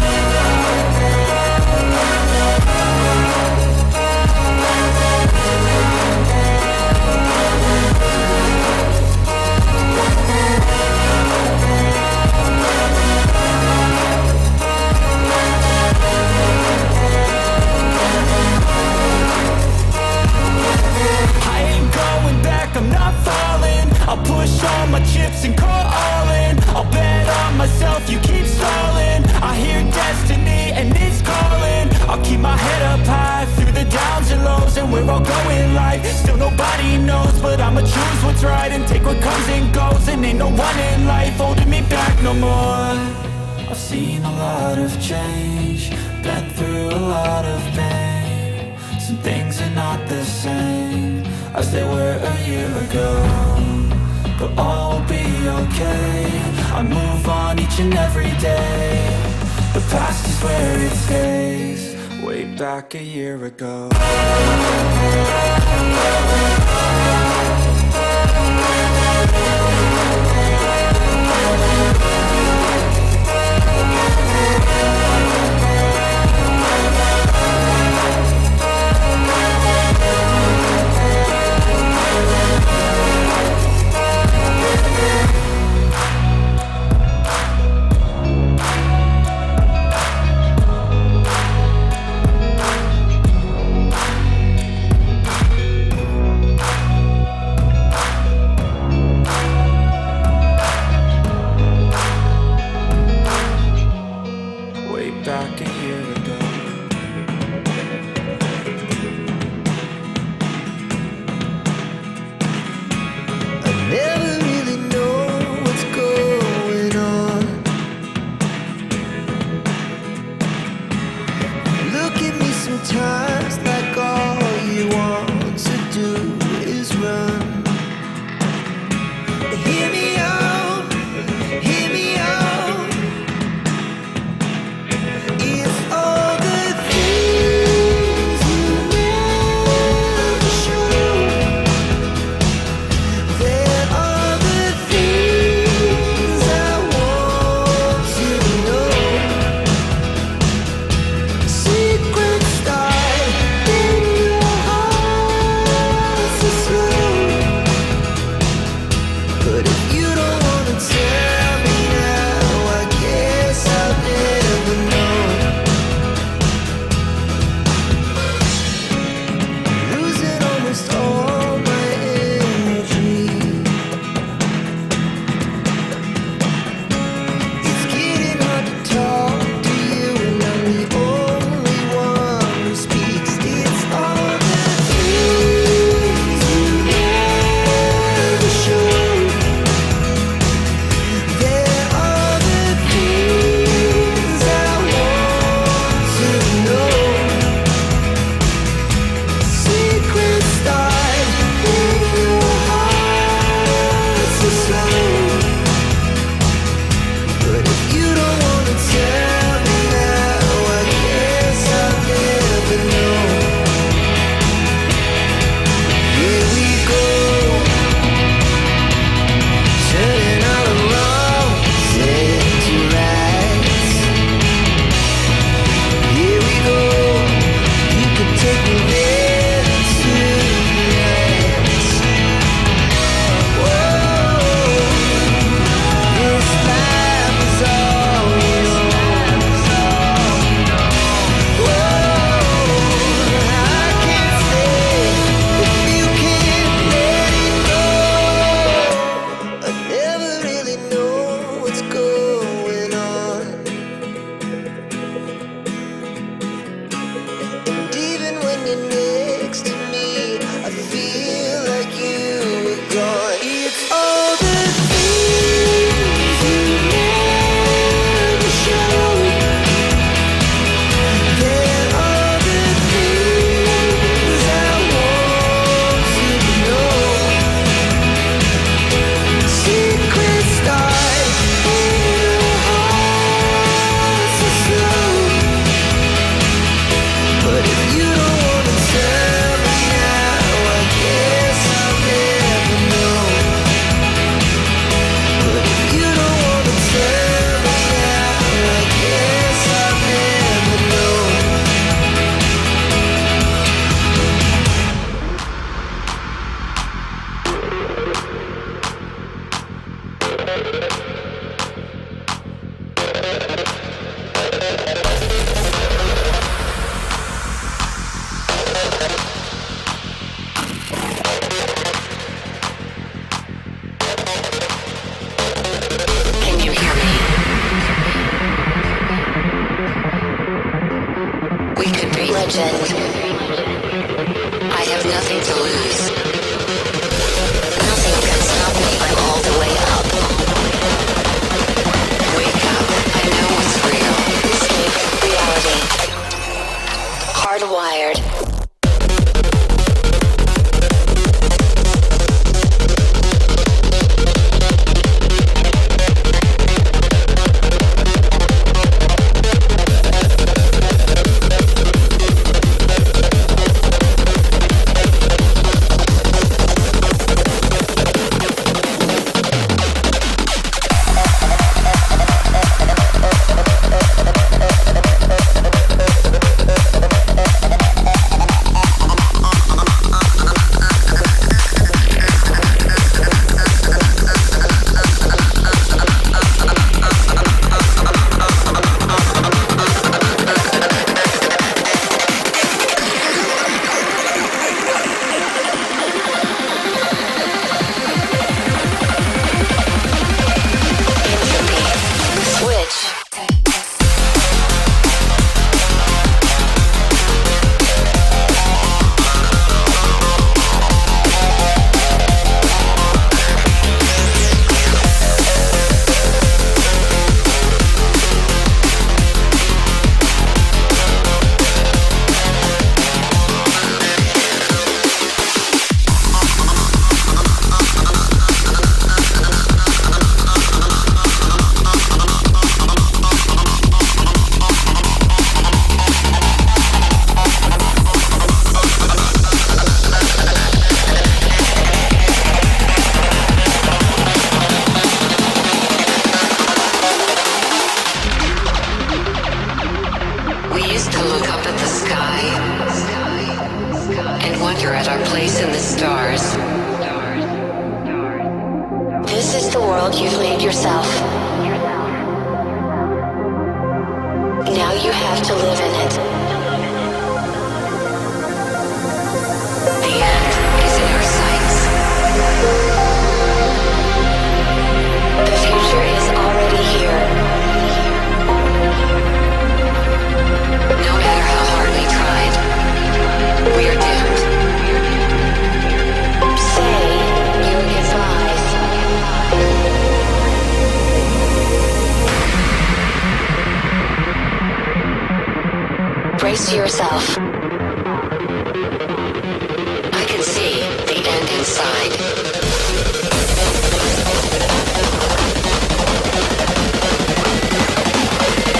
I'm not falling. I'll push all my chips and call all in. I'll bet on myself, you keep stalling. I hear destiny and it's calling. I'll keep my head up high through the downs and lows, and we're all going life. Still nobody knows, but I'ma choose what's right and take what comes and goes. And ain't no one in life holding me back no more. I've seen a lot of change, been through a lot of pain. Some things are not the same as they were a year ago, but all will be okay. I move on each and every day. The past is where it stays, way back a year ago. Back a year ago. I never really know what's going on. Look at me sometimes like all you want to do is run. Hear me out, hear me out. If all the things you never show, there are the things I want to know. Secret stars nothing to lose. Nothing can stop me. I'm all the way up. Wake up. I know what's real. Escape reality. Hardwired. Brace yourself. I can see the end inside.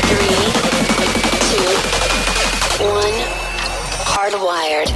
3, 2, 1. Hardwired.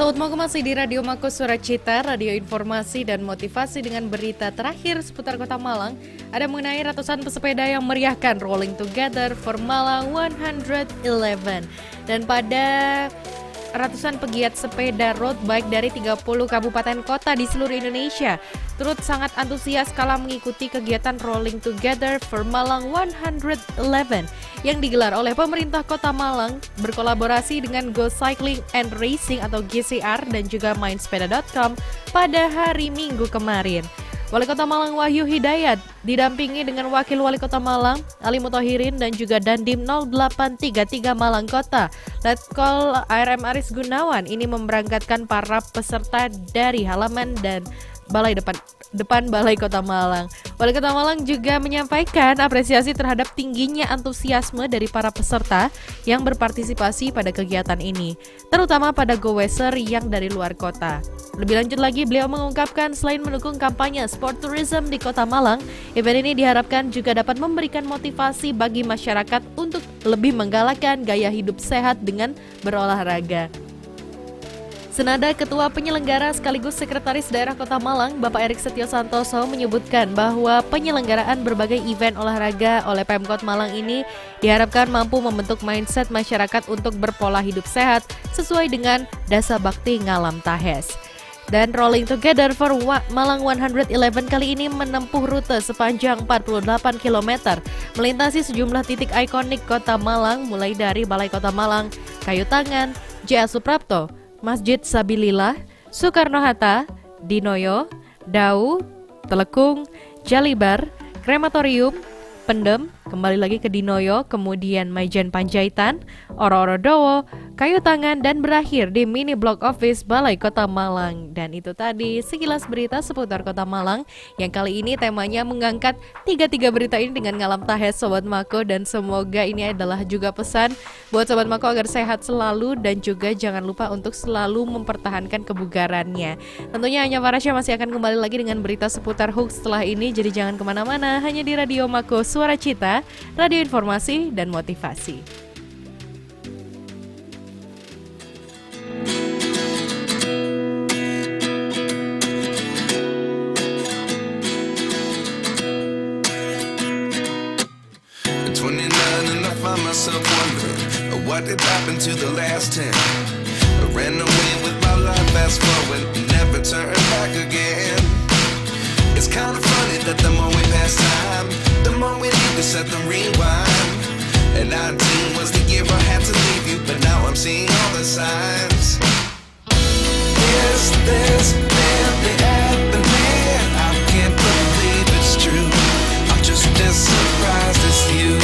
Sobat Mako masih di Radio Mako Suara Cita, radio informasi dan motivasi dengan berita terakhir seputar Kota Malang. Ada mengenai ratusan pesepeda yang meriahkan Rolling Together for Malang 111. Dan pada ratusan pegiat sepeda road bike dari 30 kabupaten kota di seluruh Indonesia turut sangat antusias kala mengikuti kegiatan Rolling Together for Malang 111 yang digelar oleh pemerintah Kota Malang berkolaborasi dengan Go Cycling and Racing atau GCR dan juga mainsepeda.com pada hari Minggu kemarin. Wali Kota Malang Wahyu Hidayat didampingi dengan Wakil Wali Kota Malang Ali Mutohirin dan juga Dandim 0833 Malang Kota Letkol ARM Aris Gunawan ini memberangkatkan para peserta dari halaman dan balai depan Balai Kota Malang. Wali Kota Malang juga menyampaikan apresiasi terhadap tingginya antusiasme dari para peserta yang berpartisipasi pada kegiatan ini, terutama pada goweser yang dari luar kota. Lebih lanjut lagi, beliau mengungkapkan selain mendukung kampanye sport tourism di Kota Malang, event ini diharapkan juga dapat memberikan motivasi bagi masyarakat untuk lebih menggalakkan gaya hidup sehat dengan berolahraga. Senada Ketua Penyelenggara sekaligus Sekretaris Daerah Kota Malang, Bapak Erik Setio Santoso menyebutkan bahwa penyelenggaraan berbagai event olahraga oleh Pemkot Malang ini diharapkan mampu membentuk mindset masyarakat untuk berpola hidup sehat sesuai dengan dasar bakti Ngalam Tahes. Dan Rolling Together for Malang 111 kali ini menempuh rute sepanjang 48 km, melintasi sejumlah titik ikonik Kota Malang mulai dari Balai Kota Malang, Kayu Tangan, J.A. Suprapto, Masjid Sabilillah, Soekarno-Hatta, Dinoyo, Dau, Telekung, Jalibar, Krematorium, Pendem, kembali lagi ke Dinoyo, kemudian Maijen Panjaitan, Oro-Oro Dowo, Kayu Tangan, dan berakhir di mini block office Balai Kota Malang. Dan itu tadi sekilas berita seputar Kota Malang yang kali ini temanya mengangkat tiga berita ini dengan Ngalam Tahes Sobat Mako, dan semoga ini adalah juga pesan buat Sobat Mako agar sehat selalu dan juga jangan lupa untuk selalu mempertahankan kebugarannya. Tentunya hanya Farasya masih akan kembali lagi dengan berita seputar hoax setelah ini, jadi jangan kemana-mana, hanya di Radio Mako Suara Cita, radio informasi dan motivasi. Myself wondering what did happen to the last 10. I ran away with my life, fast forward, never turn back again. It's kind of funny that the more we pass time, the more we need to set the rewind. And 19 was the year I had to leave you, but now I'm seeing all the signs. Is this really happening? I can't believe it's true. I'm just as surprised as you.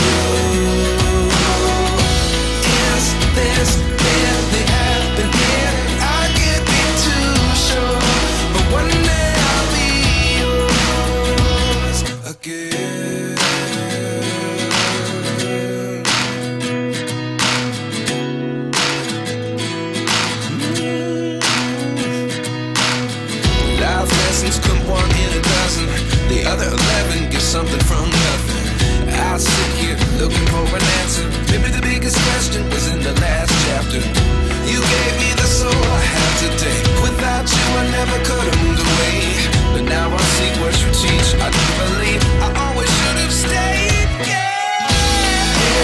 This really happening? I can't be too sure, but one day I'll be yours again. Life lessons come one in a dozen, the other 11 get something from nothing. I sit here looking for an answer. Maybe the biggest question was in the last chapter. You gave me the soul I have today. Without you I never could have moved away. But now I see what you teach. I do believe I always should have stayed. Yeah.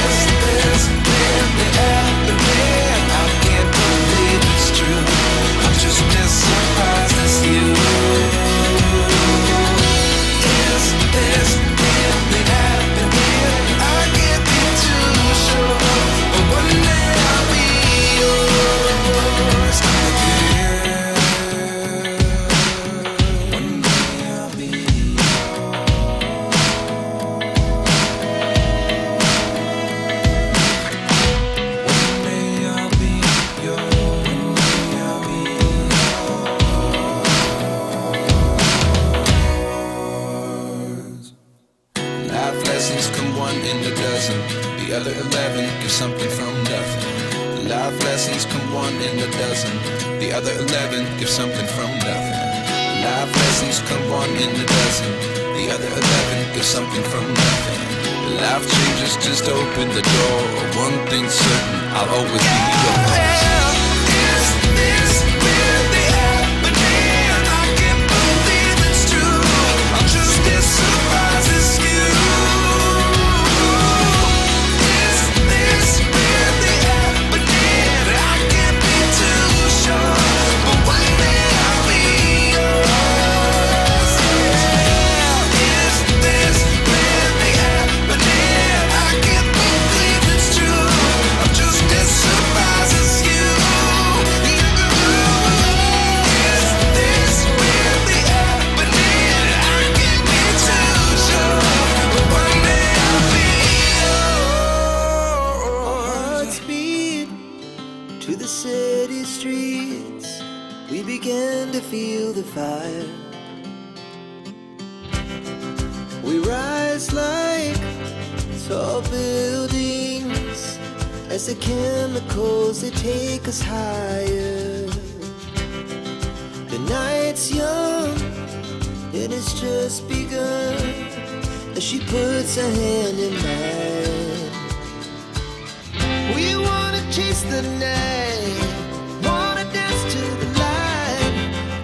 Is this really happening? I can't believe it's true. I'm just as surprised as you. Is this really happening? I can't be too sure, but one day I'll be yours again. One day I'll be yours. One day I'll be yours. One day I'll be yours. Life lessons come one in a dozen. The other 11 give something from nothing. Life lessons come one in a dozen. The other 11 give something from nothing. Life lessons come one in a dozen. The other 11 give something from nothing. Life changes just open the door. One thing's certain, I'll always be yours. Is this real? feel the fire. We rise like tall buildings as the chemicals they take us higher. The night's young and it's just begun as she puts her hand in mine. We wanna chase the night, wanna dance to the light,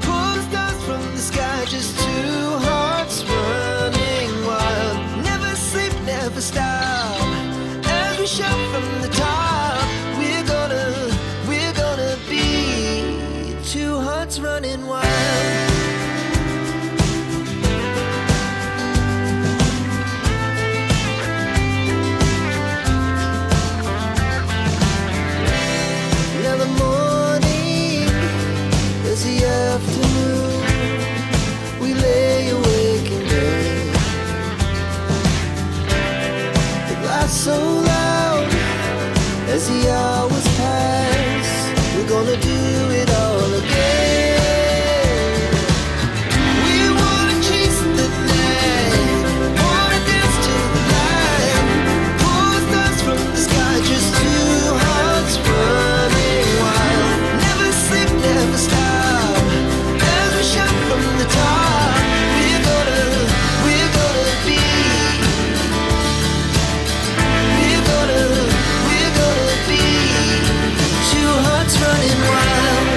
pull the stars from the sky, just two hearts running wild. Never sleep, never stop, as we shout from the top. We're gonna be two hearts running wild. Afternoon, we lay awake in bed. The glass so loud as the hours pass. We're gonna do it all again. We wanna chase the night, wanna dance to the light, pull the stars from the sky, just two hearts running wild. Never sleep, never stop. From the top, we're gonna be. We're gonna be two hearts running wild.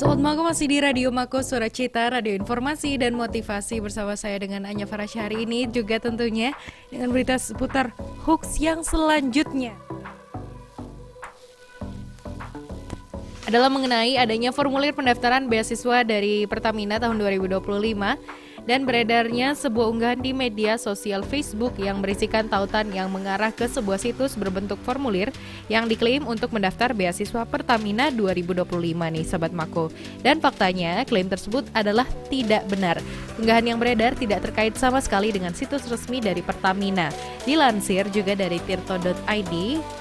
Sobat Mako masih di Radio Mako Suara Cita, radio informasi dan motivasi bersama saya dengan Anya Farasya hari ini juga tentunya dengan berita seputar hoax yang selanjutnya. Adalah mengenai adanya formulir pendaftaran beasiswa dari Pertamina tahun 2025 dan beredarnya sebuah unggahan di media sosial Facebook yang berisikan tautan yang mengarah ke sebuah situs berbentuk formulir yang diklaim untuk mendaftar beasiswa Pertamina 2025 nih Sobat Mako. Dan faktanya klaim tersebut adalah tidak benar. Unggahan yang beredar tidak terkait sama sekali dengan situs resmi dari Pertamina. Dilansir juga dari tirto.id,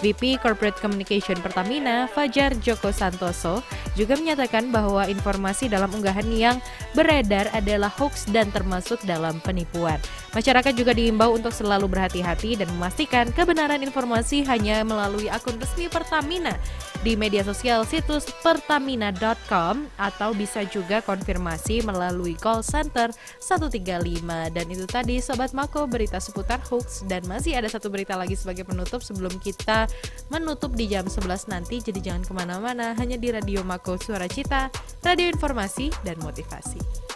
VP Corporate Communication Pertamina, Fajar Joko Santoso, juga menyatakan bahwa informasi dalam unggahan yang beredar adalah hoax dan termasuk dalam penipuan. Masyarakat juga diimbau untuk selalu berhati-hati dan memastikan kebenaran informasi hanya melalui akun resmi Pertamina di media sosial situs pertamina.com atau bisa juga konfirmasi melalui call center 135. Dan itu tadi Sobat Mako berita seputar hoax, dan masih ada satu berita lagi sebagai penutup sebelum kita menutup di jam 11 nanti. Jadi jangan kemana-mana, hanya di Radio Mako Suara Cita, radio informasi dan motivasi.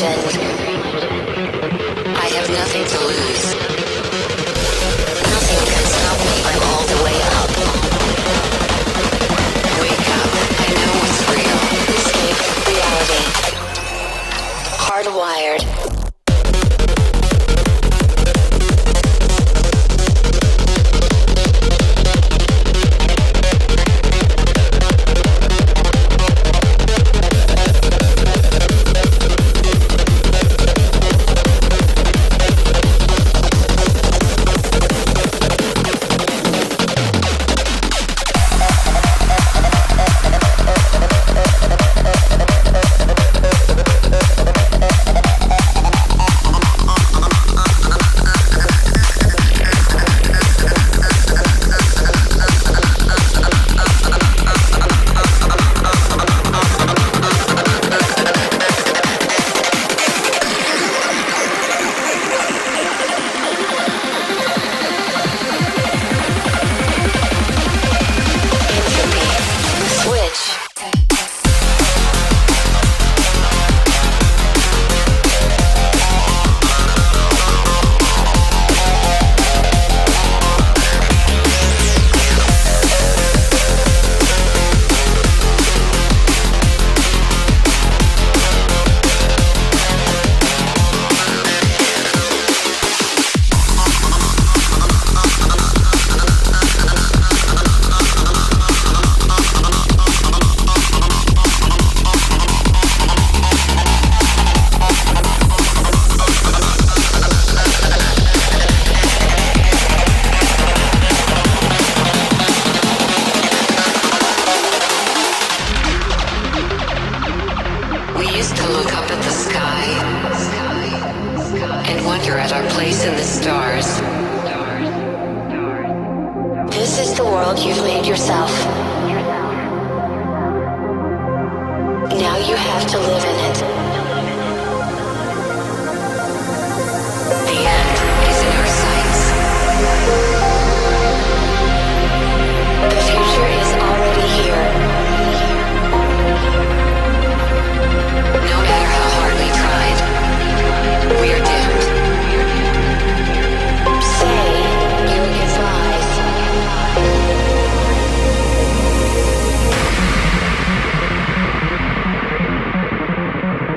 legend. I have nothing to lose. Nothing can stop me. I'm all the way up. Wake up. I know what's real. Escape reality. Hardwired.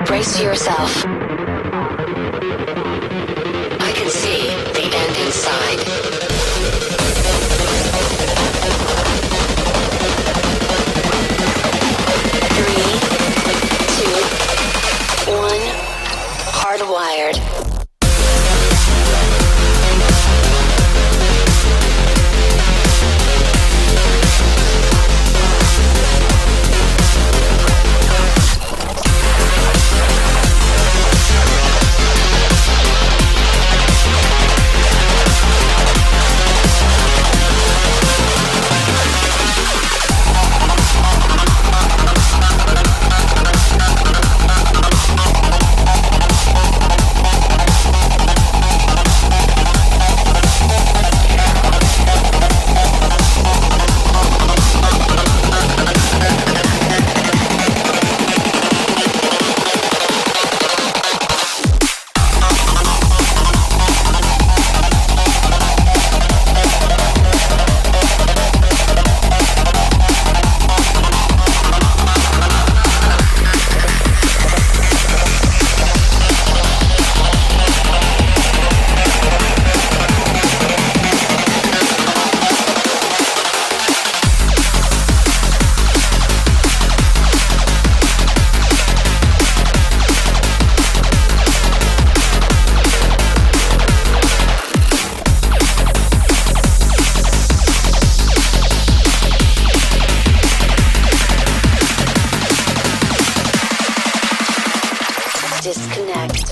Brace yourself. I can see the end inside. 3, 2, 1. Hardwired. Disconnect.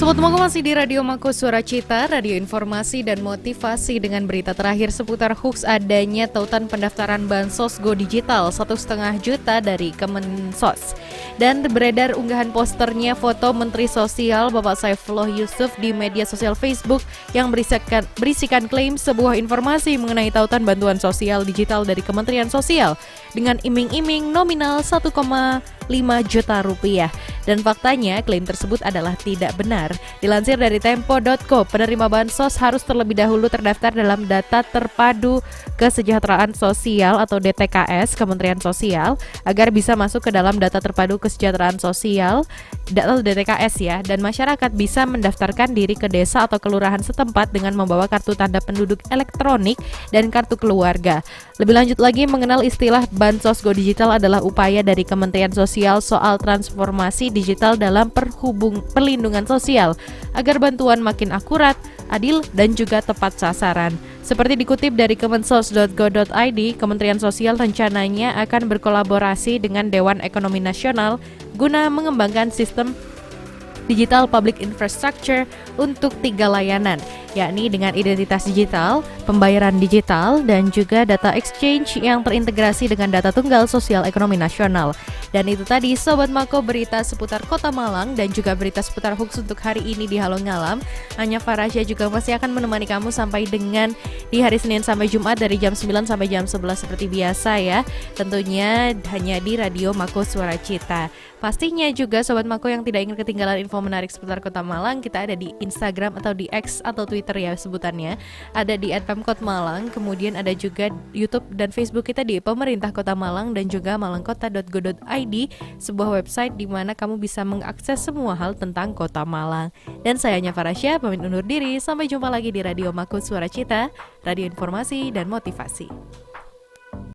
Sobat Mako masih di Radio Mako Suara Cita, radio informasi dan motivasi dengan berita terakhir seputar hoax adanya tautan pendaftaran Bansos Go Digital 1,5 juta dari Kemensos. Dan beredar unggahan posternya foto Menteri Sosial Bapak Saifullah Yusuf di media sosial Facebook yang berisikan klaim sebuah informasi mengenai tautan bantuan sosial digital dari Kementerian Sosial dengan iming-iming nominal 1,5 juta rupiah. Dan faktanya klaim tersebut adalah tidak benar. Dilansir dari Tempo.co, penerima bansos harus terlebih dahulu terdaftar dalam Data Terpadu Kesejahteraan Sosial atau DTKS Kementerian Sosial agar bisa masuk ke dalam Data Terpadu Kesejahteraan Sosial atau DTKS ya, dan masyarakat bisa mendaftarkan diri ke desa atau kelurahan setempat dengan membawa kartu tanda penduduk elektronik dan kartu keluarga. Lebih lanjut lagi, mengenal istilah Bansos Go Digital adalah upaya dari Kementerian Sosial soal transformasi digital dalam perlindungan sosial agar bantuan makin akurat, adil, dan juga tepat sasaran. Seperti dikutip dari kemensos.go.id, Kementerian Sosial rencananya akan berkolaborasi dengan Dewan Ekonomi Nasional guna mengembangkan sistem digital public infrastructure untuk 3 layanan, yakni dengan identitas digital, pembayaran digital, dan juga data exchange yang terintegrasi dengan data tunggal sosial ekonomi nasional. Dan itu tadi Sobat Mako berita seputar Kota Malang dan juga berita seputar hoax untuk hari ini di Halo Ngalam. Anya Farasya juga masih akan menemani kamu sampai dengan di hari Senin sampai Jumat dari jam 9 sampai jam 11 seperti biasa ya. Tentunya hanya di Radio Mako Suara Cita. Pastinya juga Sobat Mako yang tidak ingin ketinggalan info menarik seputar Kota Malang, kita ada di Instagram atau di X atau Twitter ya sebutannya. Ada di @pemkotmalang, kemudian ada juga YouTube dan Facebook kita di Pemerintah Kota Malang dan juga malangkota.go.id, sebuah website di mana kamu bisa mengakses semua hal tentang Kota Malang. Dan saya Anya Farasya pamit undur diri, sampai jumpa lagi di Radio Mako Suara Cita, radio informasi dan motivasi.